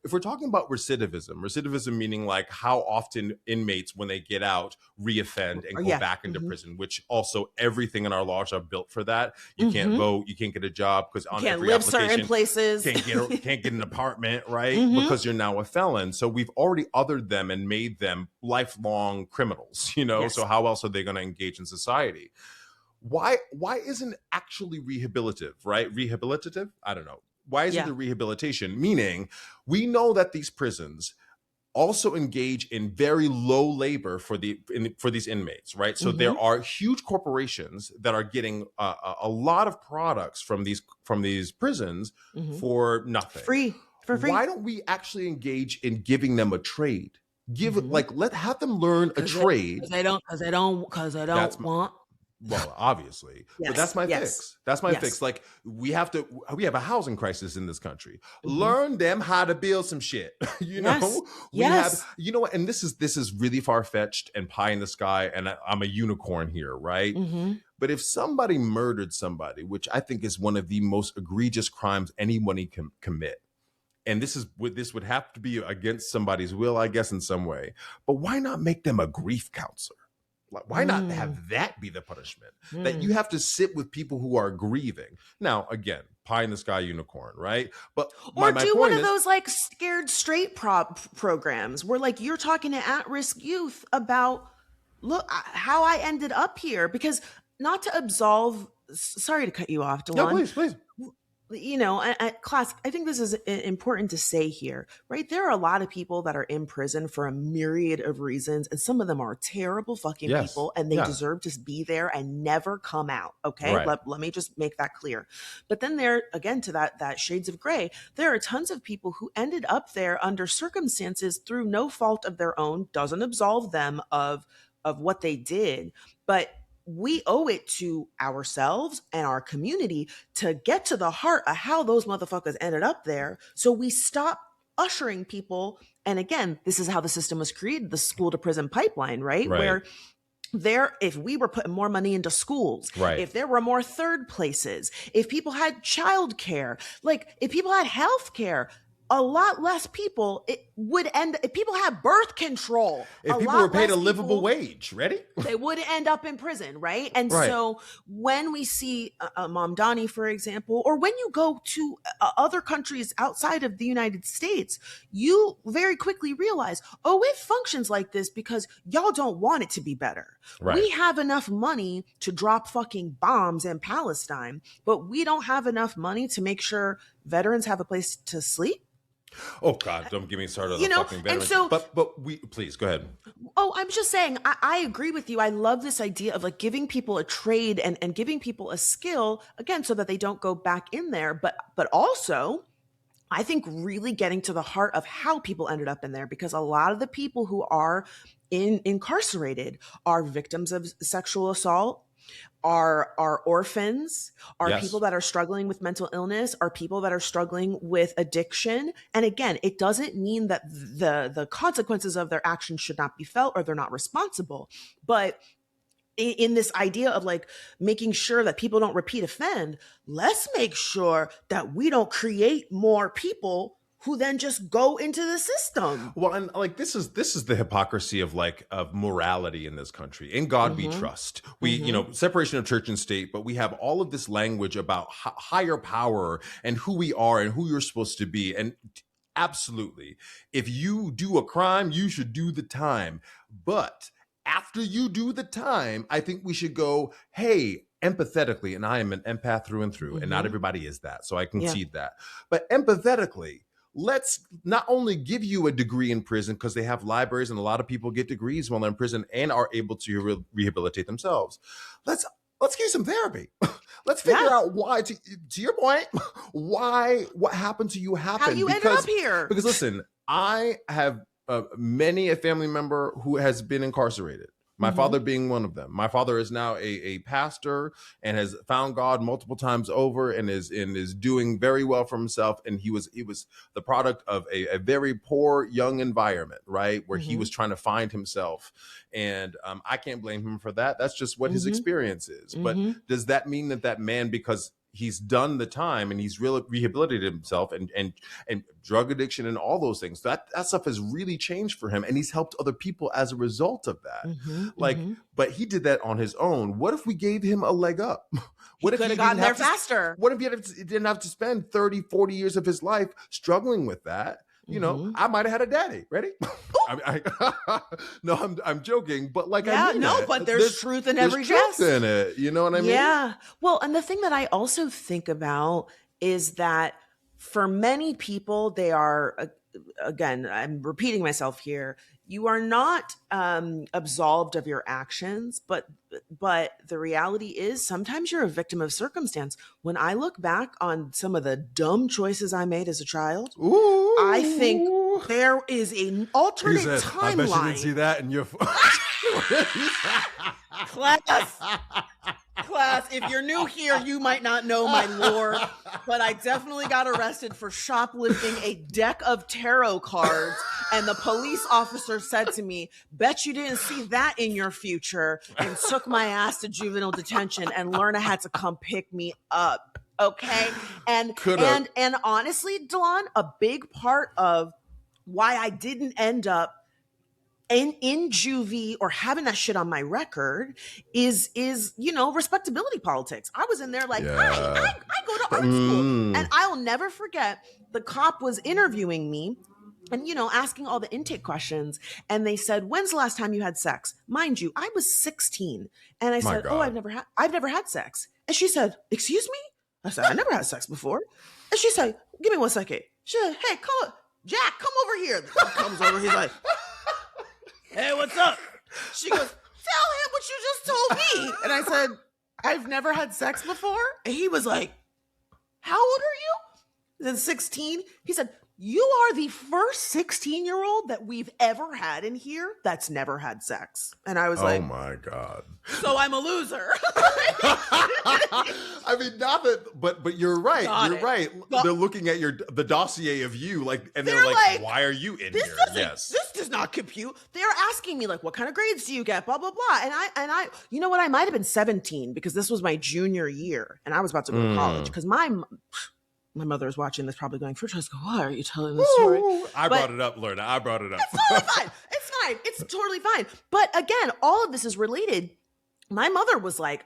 if we're talking about recidivism meaning like how often inmates, when they get out, reoffend and go back into prison, which also everything in our laws are built for that. You can't vote, you can't get a job because on every live application, certain places, can't get an apartment, right? Because you're now a felon. So we've already othered them and made them lifelong criminals, you know? Yes. So how else are they going to engage in society? Why isn't it actually rehabilitative, right? Rehabilitative? I don't know. Why isn't there rehabilitation? Meaning, we know that these prisons also engage in very low labor for these inmates, right? So there are huge corporations that are getting a lot of products from these prisons for nothing, for free. Why don't we actually engage in giving them a trade? Have them learn a trade. Because they don't want. Well, obviously, but that's my fix. That's my fix. Like we have a housing crisis in this country. Learn them how to build some shit. You know, we have, you know what? And this is really far fetched and pie in the sky. And I'm a unicorn here, right? But if somebody murdered somebody, which I think is one of the most egregious crimes anybody can commit, and this would have to be against somebody's will, I guess, in some way. But why not make them a grief counselor? Like, why not have that be the punishment? That you have to sit with people who are grieving. Now, again, pie in the sky unicorn, right? But or do one of those like scared straight programs where like you're talking to at-risk youth about, look, how I ended up here. Because not to absolve, sorry to cut you off, Delon. No, please. class, I think this is important to say here, right? There are a lot of people that are in prison for a myriad of reasons, and some of them are terrible fucking Yes. people, and they Yeah. deserve to be there and never come out. Okay. Right. Let me just make that clear. But then there, again, to that shades of gray, there are tons of people who ended up there under circumstances through no fault of their own, doesn't absolve them of what they did, but we owe it to ourselves and our community to get to the heart of how those motherfuckers ended up there. So we stop ushering people. And again, this is how the system was created, the school to prison pipeline, right? Where if we were putting more money into schools, if there were more third places, if people had childcare, like if people had health care, a lot less people if people had birth control. If people were paid a livable wage, ready? They would end up in prison, right? And so when we see Mamdani, for example, or when you go to other countries outside of the United States, you very quickly realize, it functions like this because y'all don't want it to be better. We have enough money to drop fucking bombs in Palestine, but we don't have enough money to make sure veterans have a place to sleep. Oh God! Don't get me started on the fucking veterans. And so, but we please go ahead. Oh, I'm just saying, I agree with you. I love this idea of like giving people a trade and giving people a skill again, so that they don't go back in there. But also, I think really getting to the heart of how people ended up in there, because a lot of the people who are incarcerated are victims of sexual assault, are orphans, are people that are struggling with mental illness, are people that are struggling with addiction. And again, it doesn't mean that the consequences of their actions should not be felt or they're not responsible. But in this idea of like making sure that people don't repeat offend, let's make sure that we don't create more people who then just go into the system. Well, and like this is the hypocrisy of morality in this country. In God we trust. We, separation of church and state, but we have all of this language about higher power and who we are and who you're supposed to be. And absolutely, if you do a crime, you should do the time. But after you do the time, I think we should go, hey, empathetically, and I am an empath through and through, and not everybody is that, so I concede that. But empathetically, let's not only give you a degree in prison, because they have libraries and a lot of people get degrees while they're in prison and are able to rehabilitate themselves. Let's give you some therapy. Let's figure out why, to your point, what happened to you happened. How you ended up here. Because listen, I have many a family member who has been incarcerated. My father being one of them. My father is now a pastor and has found God multiple times over and is doing very well for himself. And he was the product of a very poor young environment, right? Where he was trying to find himself. And I can't blame him for that. That's just what his experience is. But does that mean that man, because he's done the time and he's rehabilitated himself and drug addiction and all those things, that stuff has really changed for him, and he's helped other people as a result of that. But he did that on his own. What if we gave him a leg up? What if he could have gotten there faster? What if he didn't have to spend 30, 40 years of his life struggling with that? I might have had a daddy. Ready? No, I'm joking, but but there's truth in every jest. Truth in it. You know what I mean? Yeah. Well, and the thing that I also think about is that for many people, they are, again, I'm repeating myself here, you are not absolved of your actions, but the reality is sometimes you're a victim of circumstance. When I look back on some of the dumb choices I made as a child, I think there is an alternate timeline. I bet you didn't see that in your Class, if you're new here, you might not know my lore, but I definitely got arrested for shoplifting a deck of tarot cards, and the police officer said to me, bet you didn't see that in your future, and took my ass to juvenile detention, and Lerna had to come pick me up. Okay? And honestly, Dawn, a big part of why I didn't end up in juvie or having that shit on my record is respectability politics. I was in there like, I go to art school, and I'll never forget, the cop was interviewing me and asking all the intake questions, and they said, when's the last time you had sex? Mind you, I was 16, and I said, I've never had sex. And she said, excuse me? I said, I never had sex before. And she said, give me 1 second. She said, hey, Jack, come over here. He comes over, he's like, hey, what's up? She goes, tell him what you just told me. And I said, I've never had sex before. And he was like, how old are you? Then 16. He said, you are the first 16-year-old that we've ever had in here that's never had sex. And I was like, oh my God. So I'm a loser. I mean, not that, but you're right. You're right. They're looking at the dossier of you, like, and they're like, why are you in here? Yes. This does not compute. They're asking me, like, what kind of grades do you get? Blah, blah, blah. And I, you know what? I might have been 17 because this was my junior year and I was about to go to college because my mother is watching this, probably going, Francesca, why are you telling this story? I brought it up, Lorna. I brought it up. It's totally fine. It's fine. It's totally fine. But again, all of this is related. My mother was like,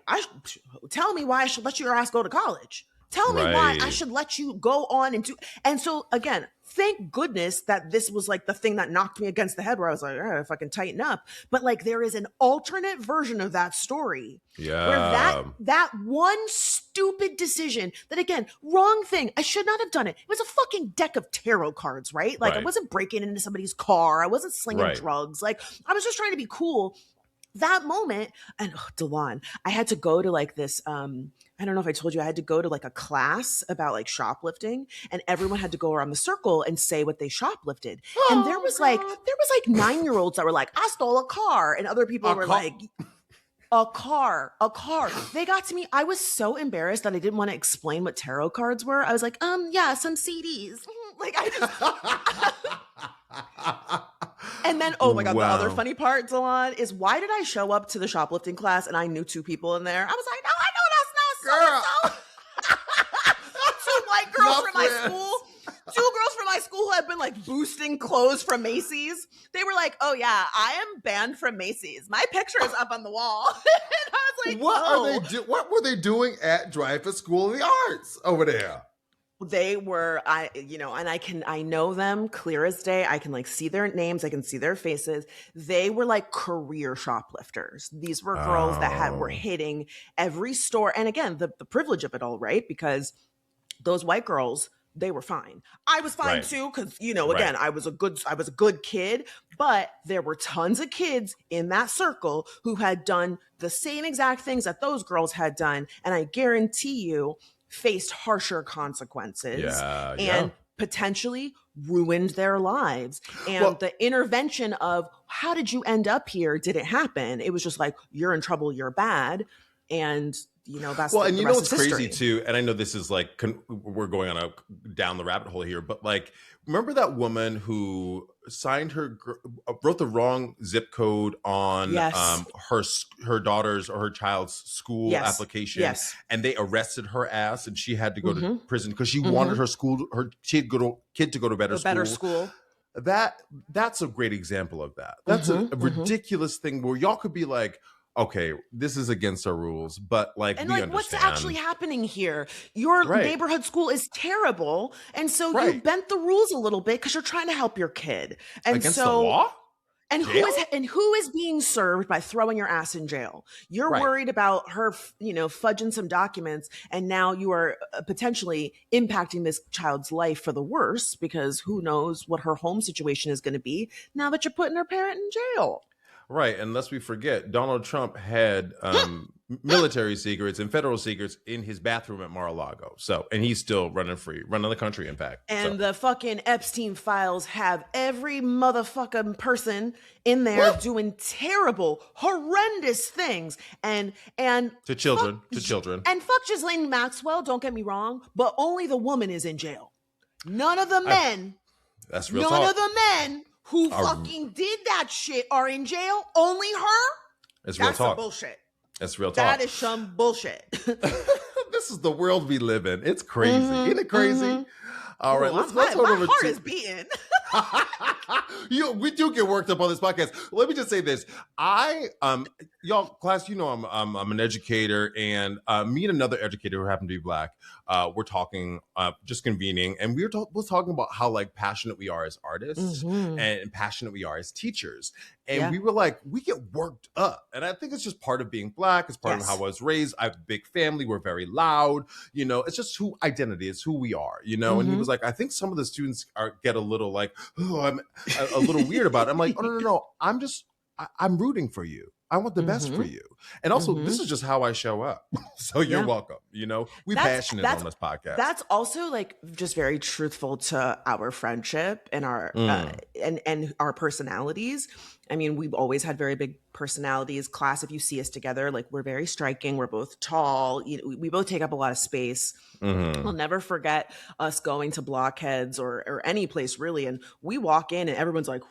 tell me why I should let your ass go to college. Tell me why I should let you go on and do. And so again, thank goodness that this was like the thing that knocked me against the head where I was like, if I can tighten up. But like there is an alternate version of that story. Yeah. Where that one stupid decision that again, wrong thing. I should not have done it. It was a fucking deck of tarot cards, right? Like I wasn't breaking into somebody's car. I wasn't slinging drugs. Like I was just trying to be cool. That moment, and Delon, I had to go to like this, I don't know if I told you, I had to go to like a class about like shoplifting and everyone had to go around the circle and say what they shoplifted. And there was like 9-year-olds that were like, I stole a car. And other people were like, a car. They got to me. I was so embarrassed that I didn't want to explain what tarot cards were. I was like, yeah, some CDs. Like I just... And then, oh my God, the other funny part, Delon, is why did I show up to the shoplifting class and I knew 2 people in there? I was like, no, I know that's not so-and-so. 2 white girls from my school. 2 girls from my school who had been like boosting clothes from Macy's. They were like, oh yeah, I am banned from Macy's. My picture is up on the wall. And I was like, what were they doing at Dreyfus School of the Arts over there? They were, I know them clear as day. I can like see their names. I can see their faces. They were like career shoplifters. These were girls that were hitting every store. And again, the privilege of it all, right? Because those white girls, they were fine. I was fine too. Cause again, I was a good kid, but there were tons of kids in that circle who had done the same exact things that those girls had done. And I guarantee you, faced harsher consequences and potentially ruined their lives. And the intervention of how did you end up here didn't happen. It was just like, you're in trouble, you're bad. And that's and you know what's crazy too, and I know this is like we're going on down the rabbit hole here, but like remember that woman who wrote the wrong zip code on her daughter's or her child's school application, and they arrested her ass, and she had to go to prison because she wanted her kid to go to better school. That's a great example of that. That's a ridiculous thing where y'all could be like, okay, this is against our rules, but like, and we understand. What's actually happening here? Your neighborhood school is terrible, and so you bent the rules a little bit because you're trying to help your kid. And against the law? And who is being served by throwing your ass in jail? You're worried about her, fudging some documents, and now you are potentially impacting this child's life for the worse because who knows what her home situation is going to be now that you're putting her parent in jail. Right, and lest we forget, Donald Trump had military secrets and federal secrets in his bathroom at Mar-a-Lago. So, and he's still running the country, in fact. And the fucking Epstein files have every motherfucking person in there doing terrible, horrendous things. And to children. And fuck Ghislaine Maxwell, don't get me wrong, but only the woman is in jail. None of the men. That's real talk. None of the men who fucking did that shit are in jail. Only her? That's real talk. That's some bullshit. That's real talk. That is some bullshit. This is the world we live in. It's crazy. Isn't it crazy? All right, let's my over heart to... is beating. We do get worked up on this podcast. Let me just say this. Y'all, class, I'm an educator, and me and another educator who happened to be Black, we're talking, just convening, and we're talking about how like passionate we are as artists and passionate we are as teachers. And we were like, we get worked up. And I think it's just part of being Black. It's part of how I was raised. I have a big family. We're very loud. It's just who identity is, who we are, And he was like, I think some of the students get a little like, oh, I'm a little weird about it. I'm like, oh, no. I'm rooting for you. I want the best for you. And also, this is just how I show up. So you're welcome. We passionate on this podcast. That's also like just very truthful to our friendship and our and our personalities. I mean, we've always had very big personalities. Class, if you see us together, like we're very striking. We're both tall. We both take up a lot of space. I'll never forget us going to Blockheads or any place really. And we walk in and everyone's like,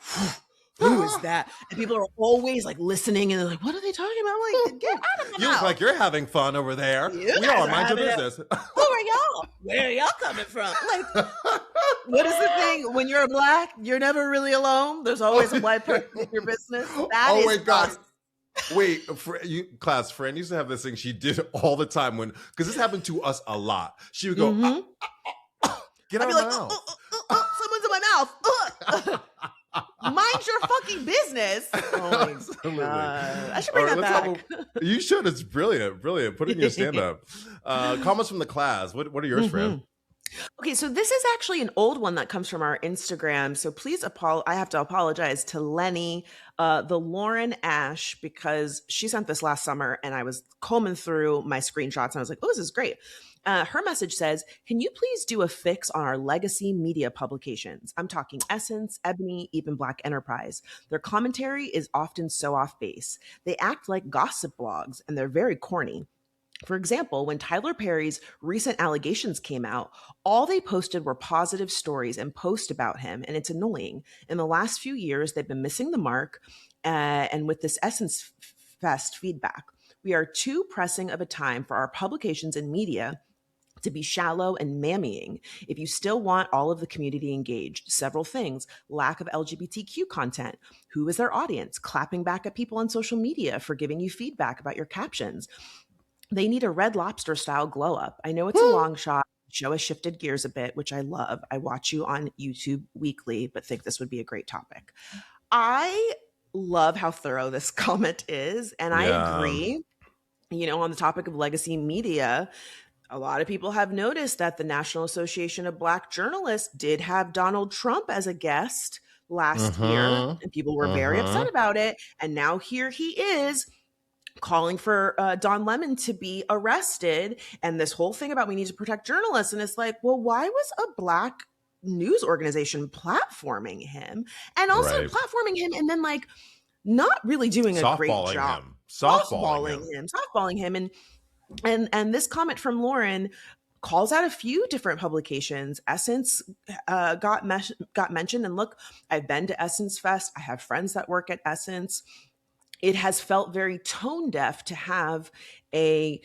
who is that? And people are always like listening and they're like, what are they talking about? I'm like, get out of my You look like you're having fun over there. We all mind your business. Who are y'all? Where are y'all coming from? Like, what is the thing? When you're Black, you're never really alone. There's always a white person in your business. That is my God. us. Wait, Fran used to have this thing she did all the time because this happened to us a lot. She would go, get out of my mouth. Someone's in my mouth. Mind your fucking business. Oh my God. I should bring that back. You should. It's brilliant. Put it in your stand-up. Comments from the class. What are yours, Fran? Okay, so this is actually an old one that comes from our Instagram. So please I have to apologize to Lenny, the Lauren Ash, because she sent this last summer and I was combing through my screenshots and I was like, oh, this is great. Her message says, can you please do a fix on our legacy media publications? I'm talking Essence, Ebony, even Black Enterprise. Their commentary is often so off base. They act like gossip blogs and they're very corny. For example, when Tyler Perry's recent allegations came out, all they posted were positive stories and posts about him, and it's annoying. In the last few years, they've been missing the mark, and with this Essence Fest feedback, we are too pressing of a time for our publications and media to be shallow and mammying. If you still want all of the community engaged, several things: lack of LGBTQ content, who is their audience, clapping back at people on social media for giving you feedback about your captions. They need a Red Lobster style glow up. I know it's a long shot. The show has shifted gears a bit, which I love. I watch you on YouTube weekly, but think this would be a great topic. I love how thorough this comment is. And I agree, on the topic of legacy media, a lot of people have noticed that the National Association of Black Journalists did have Donald Trump as a guest last year, and people were very upset about it. And now here he is calling for Don Lemon to be arrested, and this whole thing about we need to protect journalists. And it's like, well, why was a Black news organization platforming him and also platforming him and then like not really doing a great job softballing him and this comment from Lauren calls out a few different publications. Essence got mentioned, and look, I've been to Essence Fest. I have friends that work at Essence. It has felt very tone deaf to have a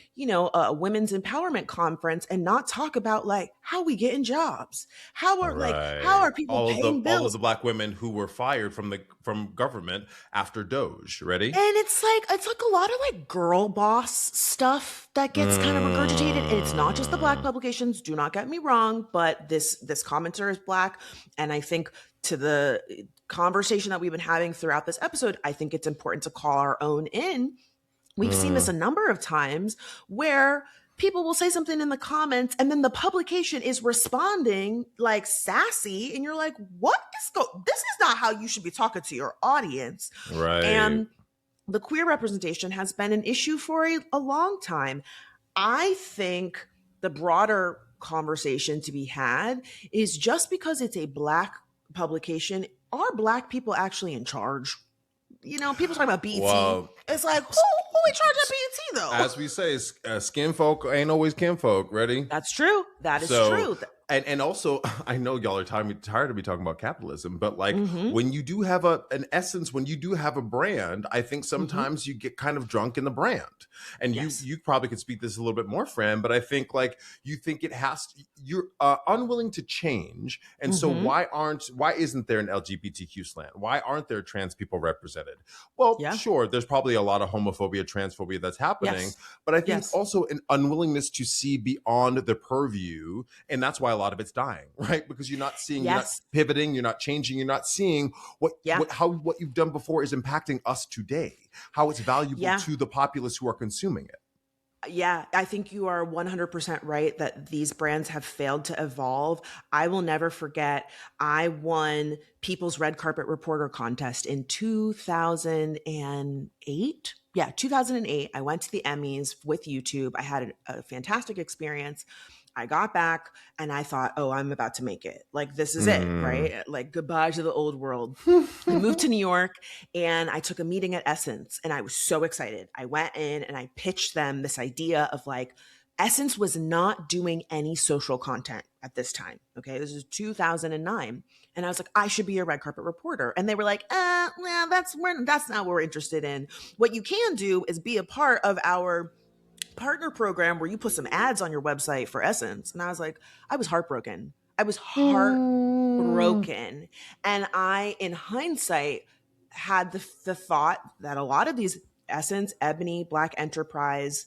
women's empowerment conference and not talk about like how we getting jobs, how are people paying bills? All of the Black women who were fired from government after Doge. Ready? And it's like a lot of like girl boss stuff that gets kind of regurgitated. And it's not just the Black publications. Do not get me wrong, but this commenter is Black, and I think to the conversation that we've been having throughout this episode, I think it's important to call our own in. We've seen this a number of times where people will say something in the comments and then the publication is responding like sassy, and you're like, what is this is not how you should be talking to your audience. Right. And the queer representation has been an issue for a long time. I think the broader conversation to be had is, just because it's a Black publication, are Black people actually in charge? People talk about BET. Well, it's like, who in charge of BET though? As we say, skin folk ain't always kinfolk. Ready? That's true. That is true. And also, I know y'all are tired of me talking about capitalism, but like Mm-hmm. when you do have an essence, when you do have a brand, I think sometimes you get kind of drunk in the brand. And Yes. you probably could speak this a little bit more, Fran, but I think like you think it has to, you're unwilling to change. And so why isn't there an LGBTQ slant? Why aren't there trans people represented? Well, Yeah. sure, there's probably a lot of homophobia, transphobia that's happening, Yes. but I think Yes. also an unwillingness to see beyond the purview, and that's why a lot of it's dying, right? Because you're not seeing, you're not Yes. pivoting, you're not changing, you're not seeing what you've done before is impacting us today, how it's valuable to the populace who are consuming it. Yeah, I think you are 100% right that these brands have failed to evolve. I will never forget, I won People's Red Carpet Reporter contest in 2008. Yeah, 2008. I went to the Emmys with YouTube. I had a fantastic experience. I got back and I thought, oh, I'm about to make it. Like, this is it, right? Like, goodbye to the old world. I moved to New York and I took a meeting at Essence and I was so excited. I went in and I pitched them this idea of like, Essence was not doing any social content at this time. Okay. This is 2009. And I was like, I should be a red carpet reporter. And they were like, well, that's not what we're interested in. What you can do is be a part of our partner program where you put some ads on your website for Essence. And I was like, I was heartbroken. I was heartbroken. And I, in hindsight, had the thought that a lot of these Essence, Ebony, Black Enterprise,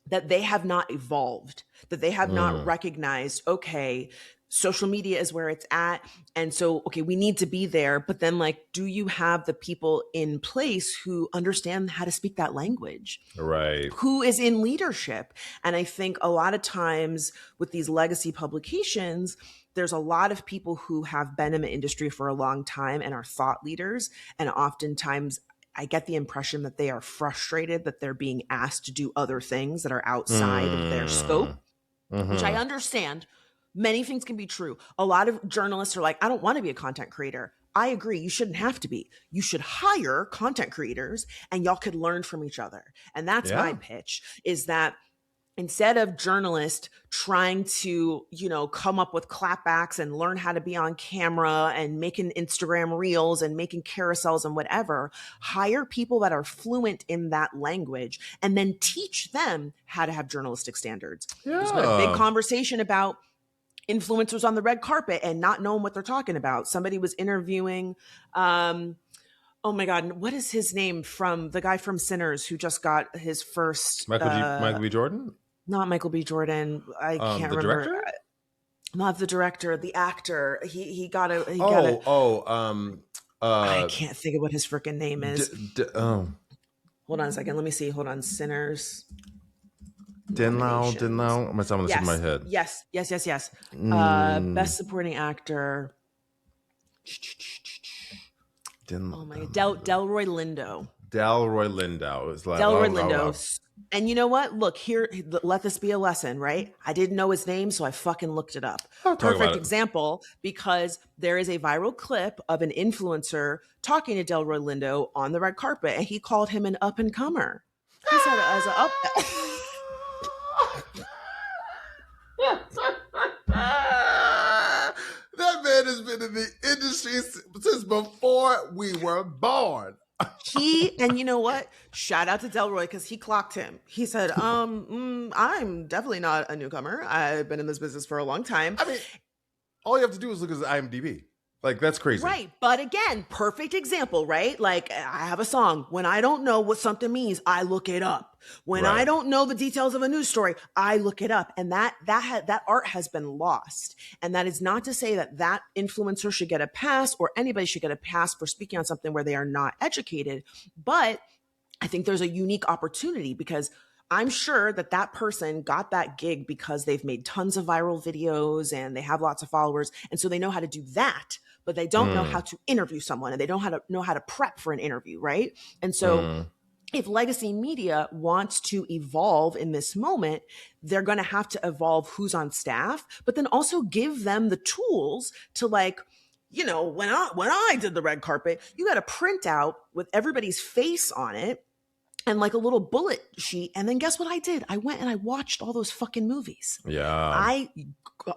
that they have not evolved, that they have not recognized, okay, social media is where it's at. And so, okay, we need to be there. But then, like, do you have the people in place who understand how to speak that language? Right. Who is in leadership? And I think a lot of times with these legacy publications, there's a lot of people who have been in the industry for a long time and are thought leaders. And oftentimes, I get the impression that they are frustrated that they're being asked to do other things that are outside of their scope, which I understand. Many things can be true. A lot of journalists are like, I don't want to be a content creator. I agree. You shouldn't have to be. You should hire content creators and y'all could learn from each other. And that's my pitch, is that instead of journalists trying to, come up with clapbacks and learn how to be on camera and making Instagram reels and making carousels and whatever, hire people that are fluent in that language and then teach them how to have journalistic standards. There's been a big conversation about influencers on the red carpet and not knowing what they're talking about. Somebody was interviewing, oh my God, what is his name, from the guy from Sinners who just got his first Michael B. Jordan? Not Michael B. Jordan. I can't remember. Director? Not the director, the actor. I can't think of what his freaking name is. Hold on a second. Let me see. Hold on. Sinners. Denlau. I'm gonna tell this in my head. Yes. Best supporting actor. Oh my God. Delroy Lindo. Delroy Lindo is like Delroy Lindo. And you know what? Look, here, let this be a lesson, right? I didn't know his name, so I fucking looked it up. Perfect example, because there is a viral clip of an influencer talking to Delroy Lindo on the red carpet, and he called him an up and comer. He said it as an up. That man has been in the industry since before we were born. And you know what? Shout out to Delroy, because he clocked him. He said, I'm definitely not a newcomer. I've been in this business for a long time. I mean, all you have to do is look at his IMDb. Like, that's crazy. Right. But again, perfect example, right? Like, I have a song. When I don't know what something means, I look it up. When I don't know the details of a news story, I look it up. And that art has been lost. And that is not to say that influencer should get a pass, or anybody should get a pass for speaking on something where they are not educated. But I think there's a unique opportunity, because I'm sure that person got that gig because they've made tons of viral videos and they have lots of followers. And so they know how to do that, but they don't know how to interview someone, and they don't know how to prep for an interview. Right. And so if legacy media wants to evolve in this moment, they're going to have to evolve who's on staff, but then also give them the tools to, like, when I did the red carpet, you got a printout with everybody's face on it. and like a little bullet sheet. And then guess what I did? I went and I watched all those fucking movies. Yeah. I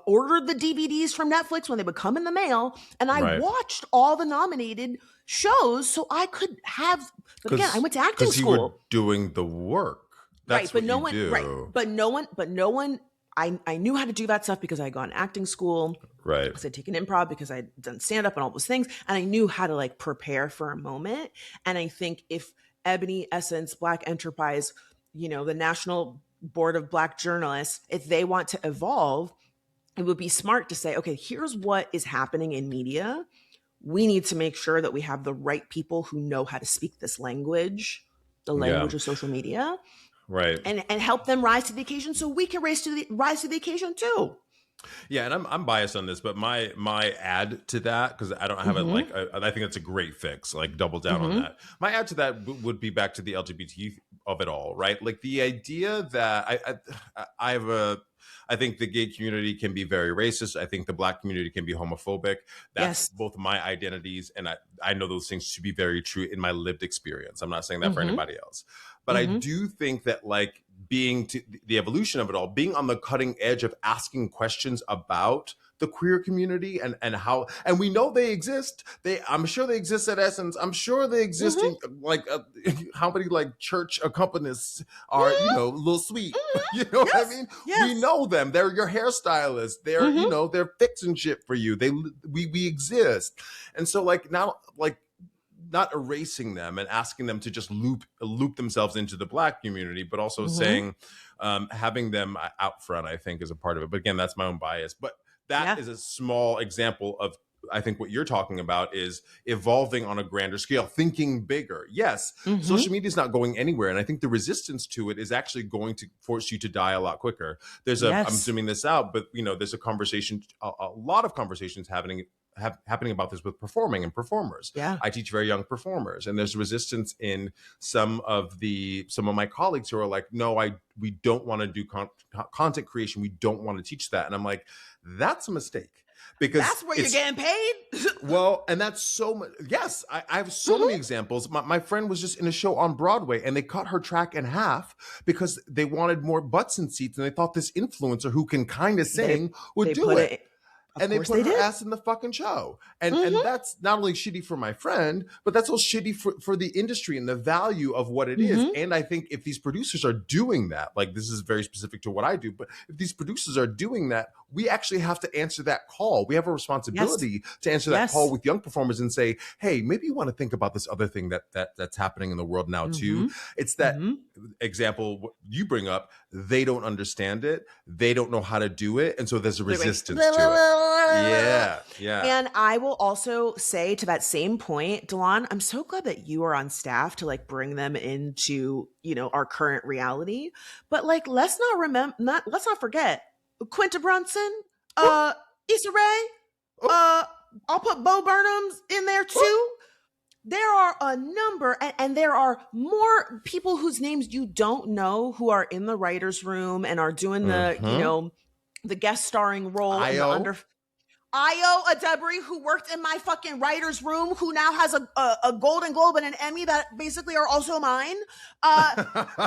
ordered the DVDs from Netflix when they would come in the mail, and I Right. watched all the nominated shows so I could have. But again, I went to acting because you school. were doing the work. That's but what no you one, do. right? But no one. I knew how to do that stuff because I had gone to acting school. Right. Because I'd taken improv, because I'd done stand up and all those things, and I knew how to like prepare for a moment. And I think if Ebony, Essence, Black Enterprise, you know, the National Board of Black Journalists, if they want to evolve, it would be smart to say, okay, here's what is happening in media. We need to make sure that we have the right people who know how to speak this language, the language of social media, right, and help them rise to the occasion so we can rise to the occasion too. Yeah, and I'm biased on this, but my add to that, because I don't have it like I think that's a great fix. Like double down on that. My add to that would be back to the LGBT of it all, right? Like the idea that I think the gay community can be very racist. I think the Black community can be homophobic. That's both my identities, and I know those things to be very true in my lived experience. I'm not saying that for anybody else, but I do think that like being to the evolution of it all, being on the cutting edge of asking questions about the queer community and how, and we know they exist. I'm sure they exist at Essence. I'm sure they exist in like how many like church accompanists are, you know, Lil Sweet. You know what I mean? We know them. They're your hairstylists. They're, you know, they're fixing shit for you. We exist. And so like now, like, not erasing them and asking them to just loop themselves into the Black community, but also saying, having them out front, I think is a part of it. But again, that's my own bias. But that is a small example of, I think what you're talking about is evolving on a grander scale, thinking bigger. Yes, social media is not going anywhere. And I think the resistance to it is actually going to force you to die a lot quicker. There's I'm zooming this out, but you know, there's a conversation, a lot of conversations happening about this with performing and performers. I teach very young performers, and there's resistance in some of my colleagues who are like, no, we don't want to do content creation. We don't want to teach that. And I'm like, that's a mistake. Because that's where you're getting paid. Well, and that's so much. Yes, I have so many examples. My friend was just in a show on Broadway, and they cut her track in half because they wanted more butts in seats, and they thought this influencer who can kind of sing would do it. And they put her ass in the fucking show. And that's not only shitty for my friend, but that's also shitty for the industry and the value of what it is. And I think if these producers are doing that, like this is very specific to what I do, but if these producers are doing that, we actually have to answer that call. We have a responsibility to answer that call with young performers and say, hey, maybe you want to think about this other thing that's happening in the world now too. It's that example you bring up. They don't understand it. They don't know how to do it. And so there's a resistance to it. Yeah. And I will also say to that same point, Delon, I'm so glad that you are on staff to like bring them into, you know, our current reality. But like, let's not forget Quinta Brunson, Issa Rae, I'll put Bo Burnham's in there too. There are a number, and there are more people whose names you don't know who are in the writer's room and are doing the, you know, the guest starring role in the under. Io Adebri, who worked in my fucking writer's room, who now has a Golden Globe and an Emmy that basically are also mine.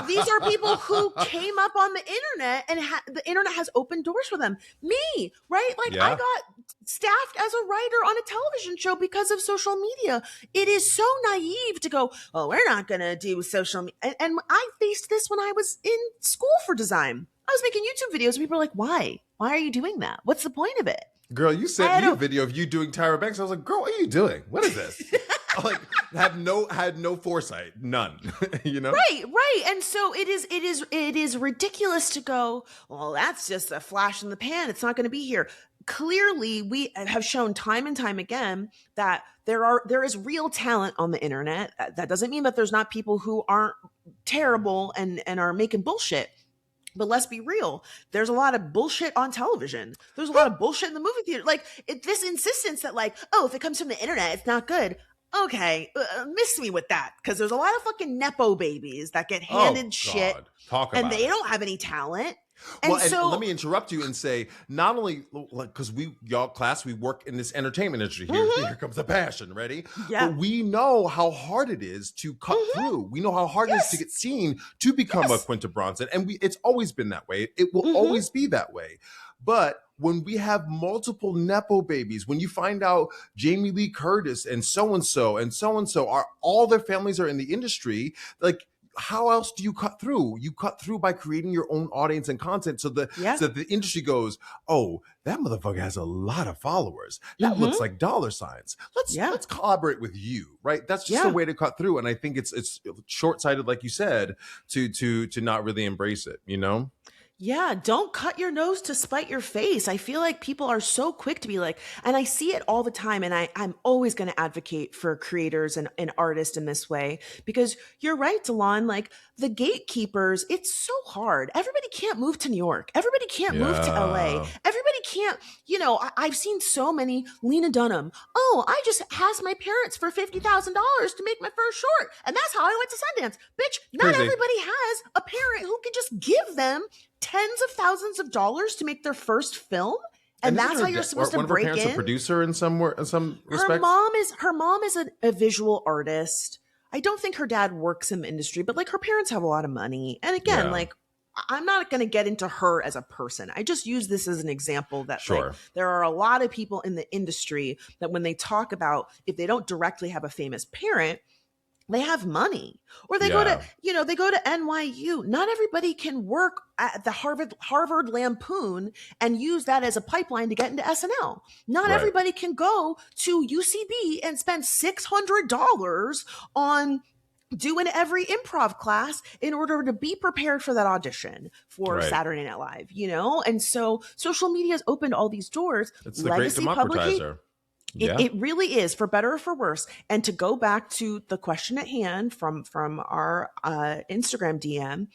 These are people who came up on the internet, and the internet has opened doors for them. Me, right? Like I got staffed as a writer on a television show because of social media. It is so naive to go, oh, we're not going to do social media. And I faced this when I was in school for design. I was making YouTube videos, and people were like, why? Why are you doing that? What's the point of it? Girl, you sent me a video of you doing Tyra Banks. I was like, girl, what are you doing? What is this? Like, had no foresight, none. You know? Right. And so it is ridiculous to go, well, that's just a flash in the pan. It's not going to be here. Clearly, we have shown time and time again that there is real talent on the internet. That doesn't mean that there's not people who aren't terrible and are making bullshit. But let's be real. There's a lot of bullshit on television. There's a lot of bullshit in the movie theater. Like this insistence that like, oh, if it comes from the internet, it's not good. Okay, miss me with that. Because there's a lot of fucking Nepo babies that get handed shit. Talk about and they don't have any talent. And Well, and so, let me interrupt you and say, not only because y'all class, we work in this entertainment industry. Here comes the passion. Ready? yeah. But we know how hard it is to cut through. We know how hard it is to get seen, to become a Quinta Bronson, and it's always been that way. It will always be that way. But when we have multiple Nepo babies, when you find out Jamie Lee Curtis and so and so are all their families are in the industry, like, how else do you cut through? You cut through by creating your own audience and content so that the industry goes, oh, that motherfucker has a lot of followers. That looks like dollar signs. Let's collaborate with you, right? That's just a way to cut through. And I think it's short-sighted, like you said, to not really embrace it, you know? Yeah, don't cut your nose to spite your face. I feel like people are so quick to be like, and I see it all the time, and I'm always going to advocate for creators and artists in this way, because you're right, Delon, like the gatekeepers, it's so hard. Everybody can't move to New York. Everybody can't move to LA. Everybody can't, I've seen so many Lena Dunham. Oh, I just asked my parents for $50,000 to make my first short. And that's how I went to Sundance. Bitch, not everybody has a parent who can just give them tens of thousands of dollars to make their first film, and that's how you're supposed to break in. One of her parents a producer in some respects. Her mom is a visual artist. I don't think her dad works in the industry, but like her parents have a lot of money. And again, like I'm not going to get into her as a person. I just use this as an example that like, there are a lot of people in the industry that when they talk about if they don't directly have a famous parent, they have money, or they go to, they go to NYU. Not everybody can work at the Harvard Lampoon and use that as a pipeline to get into SNL. Not everybody can go to UCB and spend $600 on doing every improv class in order to be prepared for that audition for Saturday Night Live, And so social media has opened all these doors. It's the great democratizer. It really is, for better or for worse. And to go back to the question at hand from our Instagram DM,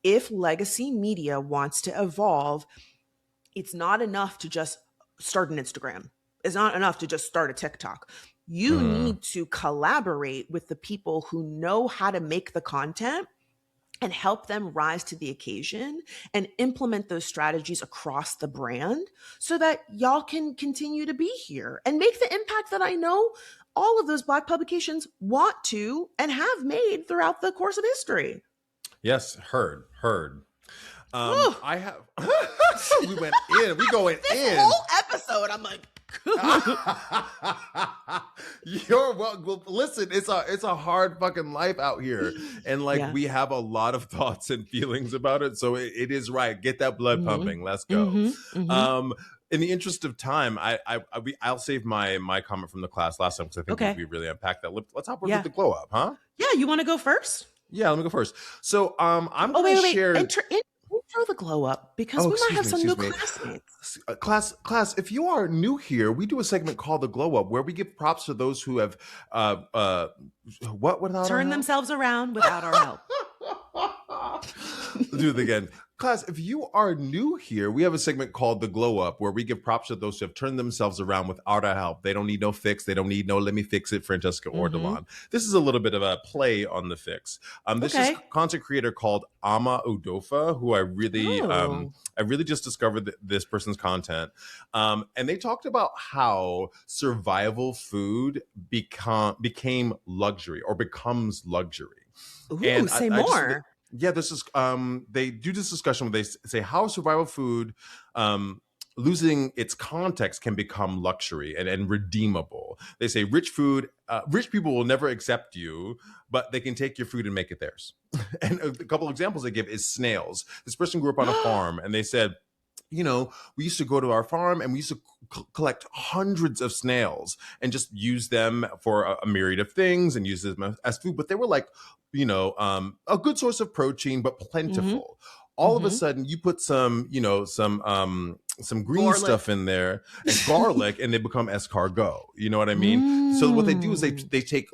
if legacy media wants to evolve, it's not enough to just start an Instagram. It's not enough to just start a TikTok. You need to collaborate with the people who know how to make the content and help them rise to the occasion and implement those strategies across the brand so that y'all can continue to be here and make the impact that I know all of those Black publications want to and have made throughout the course of history. Yes, heard. I have. We went in. We going this in. Whole episode, I'm like. You're well, listen, it's a hard fucking life out here, and we have a lot of thoughts and feelings about it, so it is right. Get that blood pumping. Let's go. In the interest of time, I'll save my comment from the class last time because I think we really unpacked that. Let's hop over to the glow up, huh? Yeah, you want to go first? Yeah, let me go first. So I'm going to share. Intro the glow up because we might have some new classmates. Class, if you are new here, we do a segment called the glow up where we give props to those who have turned themselves around without our help. Do it again. Class, if you are new here, we have a segment called The Glow Up where we give props to those who have turned themselves around without our help. They don't need no fix. They don't need no let me fix it, Francesca or Delon. This is a little bit of a play on the fix. This is a content creator called Ama Udofa, who I really just discovered this person's content. And they talked about how survival food became luxury or becomes luxury. Ooh, and say more. This is they do this discussion where they say how survival food losing its context can become luxury and redeemable. They say rich people will never accept you, but they can take your food and make it theirs. And a couple examples they give is snails. This person grew up on a farm, and they said, we used to go to our farm and we used to collect hundreds of snails and just use them for a myriad of things and use them as food. But they were like, a good source of protein, but plentiful. All of a sudden you put some green stuff in there and garlic and they become escargot. You know what I mean? So what they do is they take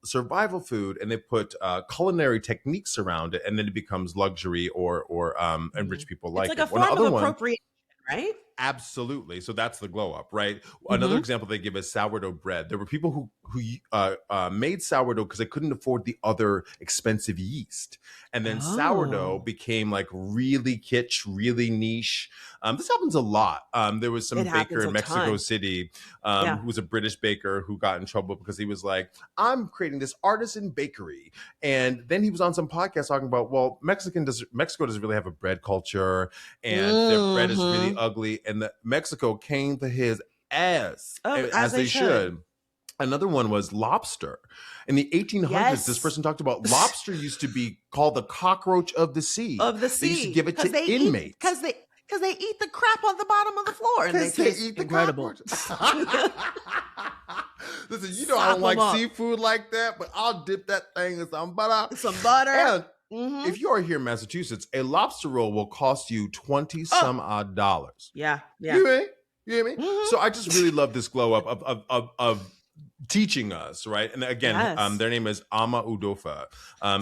survival food and they put culinary techniques around it, and then it becomes luxury or and rich people like it. It's like a form of appropriation, right? absolutely. So that's the glow up, right? Another example they give is sourdough bread. There were people who made sourdough because they couldn't afford the other expensive yeast, and then sourdough became like really kitsch, really niche. This happens a lot. There was some baker in Mexico City who was a British baker who got in trouble because he was like, I'm creating this artisan bakery. And then he was on some podcast talking about, well, Mexico doesn't really have a bread culture, and their bread is really ugly. And Mexico came to his ass, as they should. Another one was lobster. In the 1800s, this person talked about lobster used to be called the cockroach of the sea. They used to give it to inmates. Because they eat the crap on the bottom of the floor. And they eat the incredible. Listen, you know I don't like seafood like that, but I'll dip that thing in some butter. And if you are here in Massachusetts, a lobster roll will cost you $20-some-odd dollars. Yeah. You hear me? So I just really love this glow up of teaching us, right? And again, their name is Ama Udofa.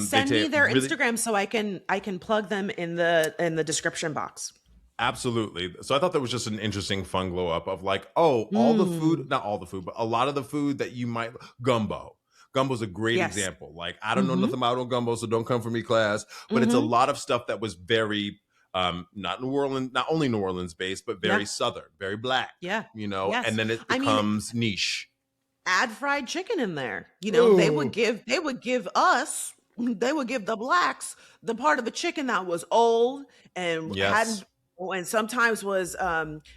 Send me their Instagram so I can plug them in the description box. Absolutely. So I thought that was just an interesting fun glow up of like, all the food, not all the food, but a lot of the food that you might, Gumbo's a great example. Like, I don't know nothing about gumbo, so don't come for me, class. But it's a lot of stuff that was very not only New Orleans based, but very Southern, very Black. You know, and then it becomes niche. Add fried chicken in there. You know, they would give the Blacks the part of the chicken that was old and sometimes was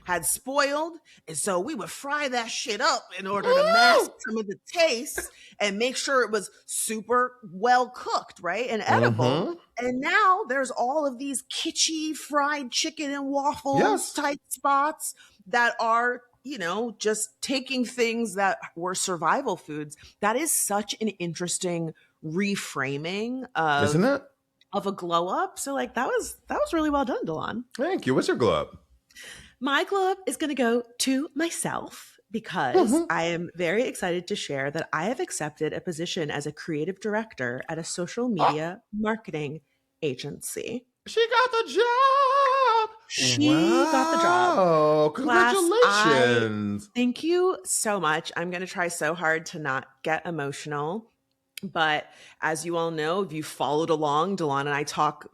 had spoiled, and so we would fry that shit up in order to mask some of the taste and make sure it was super well cooked, right, and edible. And now there's all of these kitschy fried chicken and waffles type spots that are, you know, just taking things that were survival foods. That is such an interesting reframing of, isn't it? Of a glow up. So like that was really well done, Delon. Thank you. What's your glow up? My glow up is going to go to myself because I am very excited to share that I have accepted a position as a creative director at a social media marketing agency. She got the job. She got the job. Oh, congratulations. Thank you so much. I'm going to try so hard to not get emotional. But as you all know, if you followed along, Delon and I talk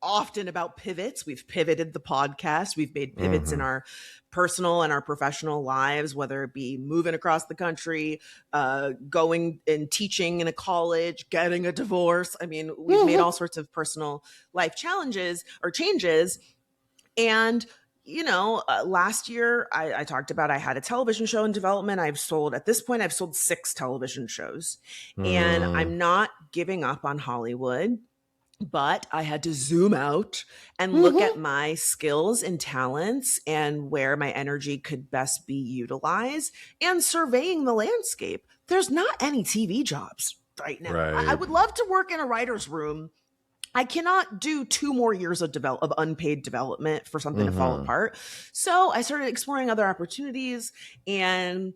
often about pivots. We've pivoted the podcast. We've made pivots in our personal and our professional lives, whether it be moving across the country, going and teaching in a college, getting a divorce. I mean, we've made all sorts of personal life challenges or changes. And you know, last year I talked about I had a television show in development. At this point, I've sold 6 television shows, and I'm not giving up on Hollywood, but I had to zoom out and look at my skills and talents and where my energy could best be utilized and surveying the landscape. There's not any TV jobs right now. I would love to work in a writer's room. I cannot do 2 more years of unpaid development for something to fall apart. So I started exploring other opportunities, and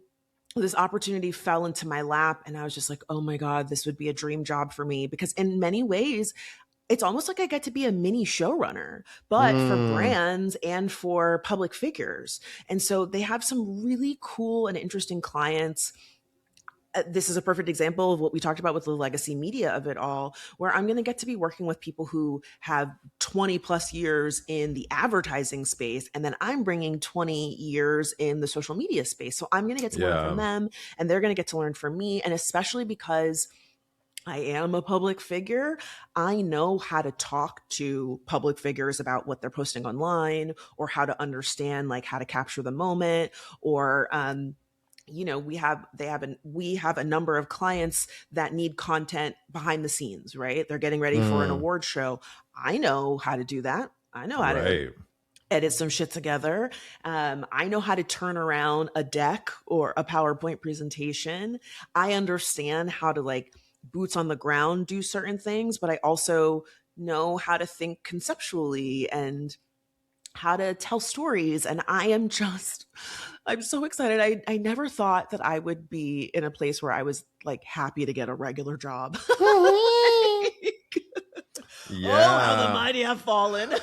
this opportunity fell into my lap. And I was just like, oh my God, this would be a dream job for me, because in many ways, it's almost like I get to be a mini showrunner, but for brands and for public figures. And so they have some really cool and interesting clients. This is a perfect example of what we talked about with the legacy media of it all, where I'm going to get to be working with people who have 20 plus years in the advertising space. And then I'm bringing 20 years in the social media space. So I'm going to get to learn from them, and they're going to get to learn from me. And especially because I am a public figure, I know how to talk to public figures about what they're posting online, or how to understand like how to capture the moment, or, you know, we have a number of clients that need content behind the scenes, right? They're getting ready for an award show. I know how to do that. I know how to edit some shit together. I know how to turn around a deck or a PowerPoint presentation. I understand how to like boots on the ground do certain things, but I also know how to think conceptually and how to tell stories. And I'm so excited. I never thought that I would be in a place where I was like happy to get a regular job. Oh, how the mighty have fallen.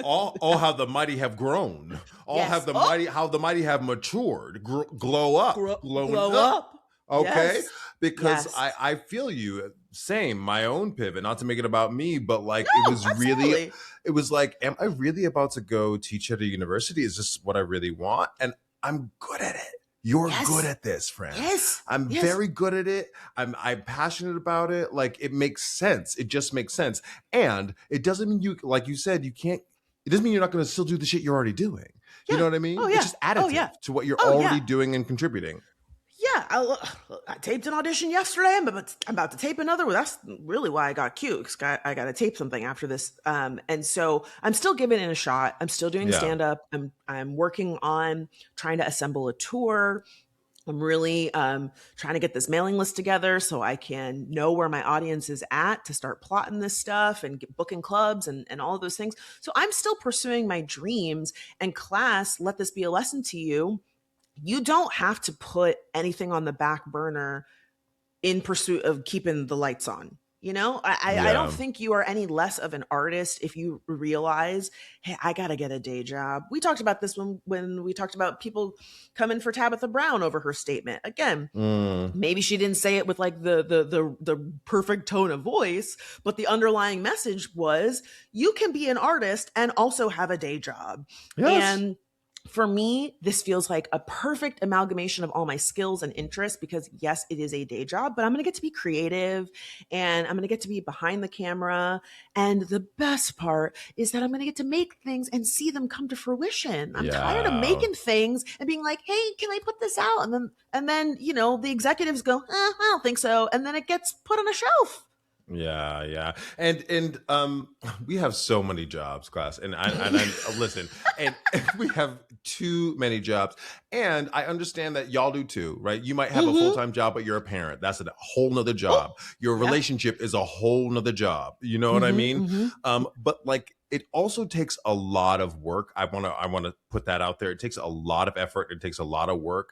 how the mighty have grown. How the mighty have matured. Glow up. Glow up. Okay. Yes. Because Yes. I feel you. Same. My own pivot, not to make it about me, but like No, it was absolutely. really, it was like, am I really about to go teach at a university? Is this what I really want? And I'm good at it. You're good at this, Fran. Yes. I'm very good at it. I'm passionate about it. Like, it makes sense. It just makes sense. And it doesn't mean you, like you said, you can't, it doesn't mean you're not going to still do the shit you're already doing. You know what I mean? Oh, yeah. It's just additive to what you're already doing and contributing. Yeah, I taped an audition yesterday. I'm about to tape another. Well, that's really why I got cute, because I got to tape something after this. And so I'm still giving it a shot. I'm still doing stand-up. I'm working on trying to assemble a tour. I'm really trying to get this mailing list together so I can know where my audience is at to start plotting this stuff and booking clubs and all of those things. So I'm still pursuing my dreams. And class, let this be a lesson to you. You don't have to put anything on the back burner in pursuit of keeping the lights on. You know, I don't think you are any less of an artist if you realize, hey, I got to get a day job. We talked about this when we talked about people coming for Tabitha Brown over her statement. Again, maybe she didn't say it with like the perfect tone of voice, but the underlying message was you can be an artist and also have a day job. Yes. And for me, this feels like a perfect amalgamation of all my skills and interests because, yes, it is a day job, but I'm going to get to be creative and I'm going to get to be behind the camera. And the best part is that I'm going to get to make things and see them come to fruition. I'm tired of making things and being like, hey, can I put this out? And then, you know, the executives go, I don't think so. And then it gets put on a shelf. Yeah. And we have so many jobs, class. And I listen, and we have too many jobs. And I understand that y'all do too, right? You might have a full-time job, but you're a parent. That's a whole nother job. Your relationship is a whole nother job. You know what I mean? But like, it also takes a lot of work. I want to put that out there. It takes a lot of effort. It takes a lot of work,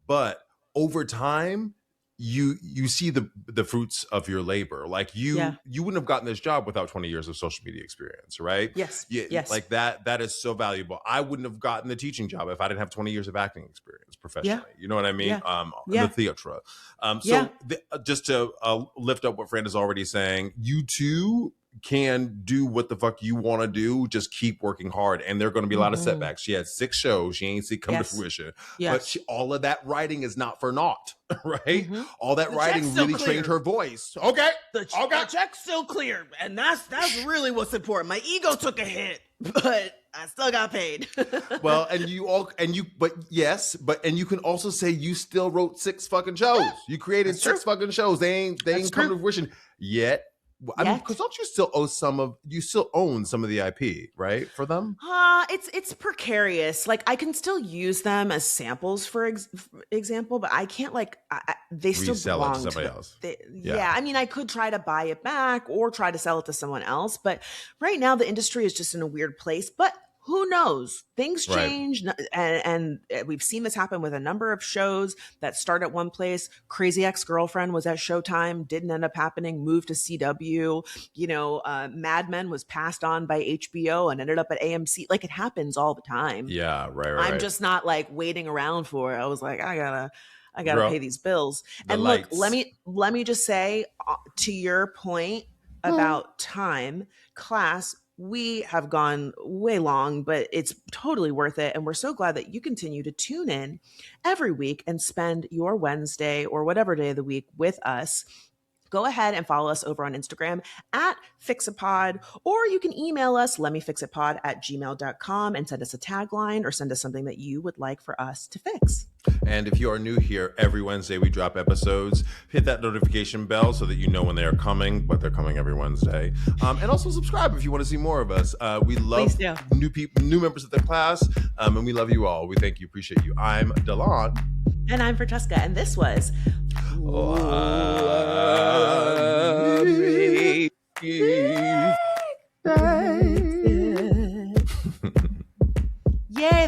but over time, you see the fruits of your labor. Like you wouldn't have gotten this job without 20 years of social media experience, right? Yes. Like that is so valuable. I wouldn't have gotten the teaching job if I didn't have 20 years of acting experience professionally. You know what I mean? The theatre. Just to lift up what Fran is already saying, you too can do what the fuck you want to do. Just keep working hard, and there are going to be a lot of setbacks. She had 6 shows she ain't see come to fruition, but all of that writing is not for naught, right? All that writing really trained her voice. Okay, the check's still clear, and that's really what's important. My ego took a hit, but I still got paid. Well, and you can also say you still wrote 6 fucking shows. You created 6 fucking shows. They ain't come to fruition yet. I mean, because don't you still own some of the IP, right, for them? It's precarious. Like, I can still use them as samples, for example, but I can't they still belong to somebody else. I mean, I could try to buy it back or try to sell it to someone else, but right now the industry is just in a weird place. But who knows? Things change, and we've seen this happen with a number of shows that start at one place. Crazy Ex-Girlfriend was at Showtime, didn't end up happening, moved to CW. You know, Mad Men was passed on by HBO and ended up at AMC. Like, it happens all the time. Yeah, right. I'm just not like waiting around for it. I was like, I gotta pay these bills. And look, let me just say, to your point about time, class, we have gone way long, but it's totally worth it. And we're so glad that you continue to tune in every week and spend your Wednesday or whatever day of the week with us. Go ahead and follow us over on Instagram at Fixapod, or you can email us, lemmefixitpod@gmail.com, and send us a tagline or send us something that you would like for us to fix. And if you are new here, every Wednesday we drop episodes. Hit that notification bell so that you know when they are coming, but they're coming every Wednesday. And also subscribe if you want to see more of us. We love new members of the class, and we love you all. We thank you, appreciate you. I'm Delon. And I'm Francesca, and this was...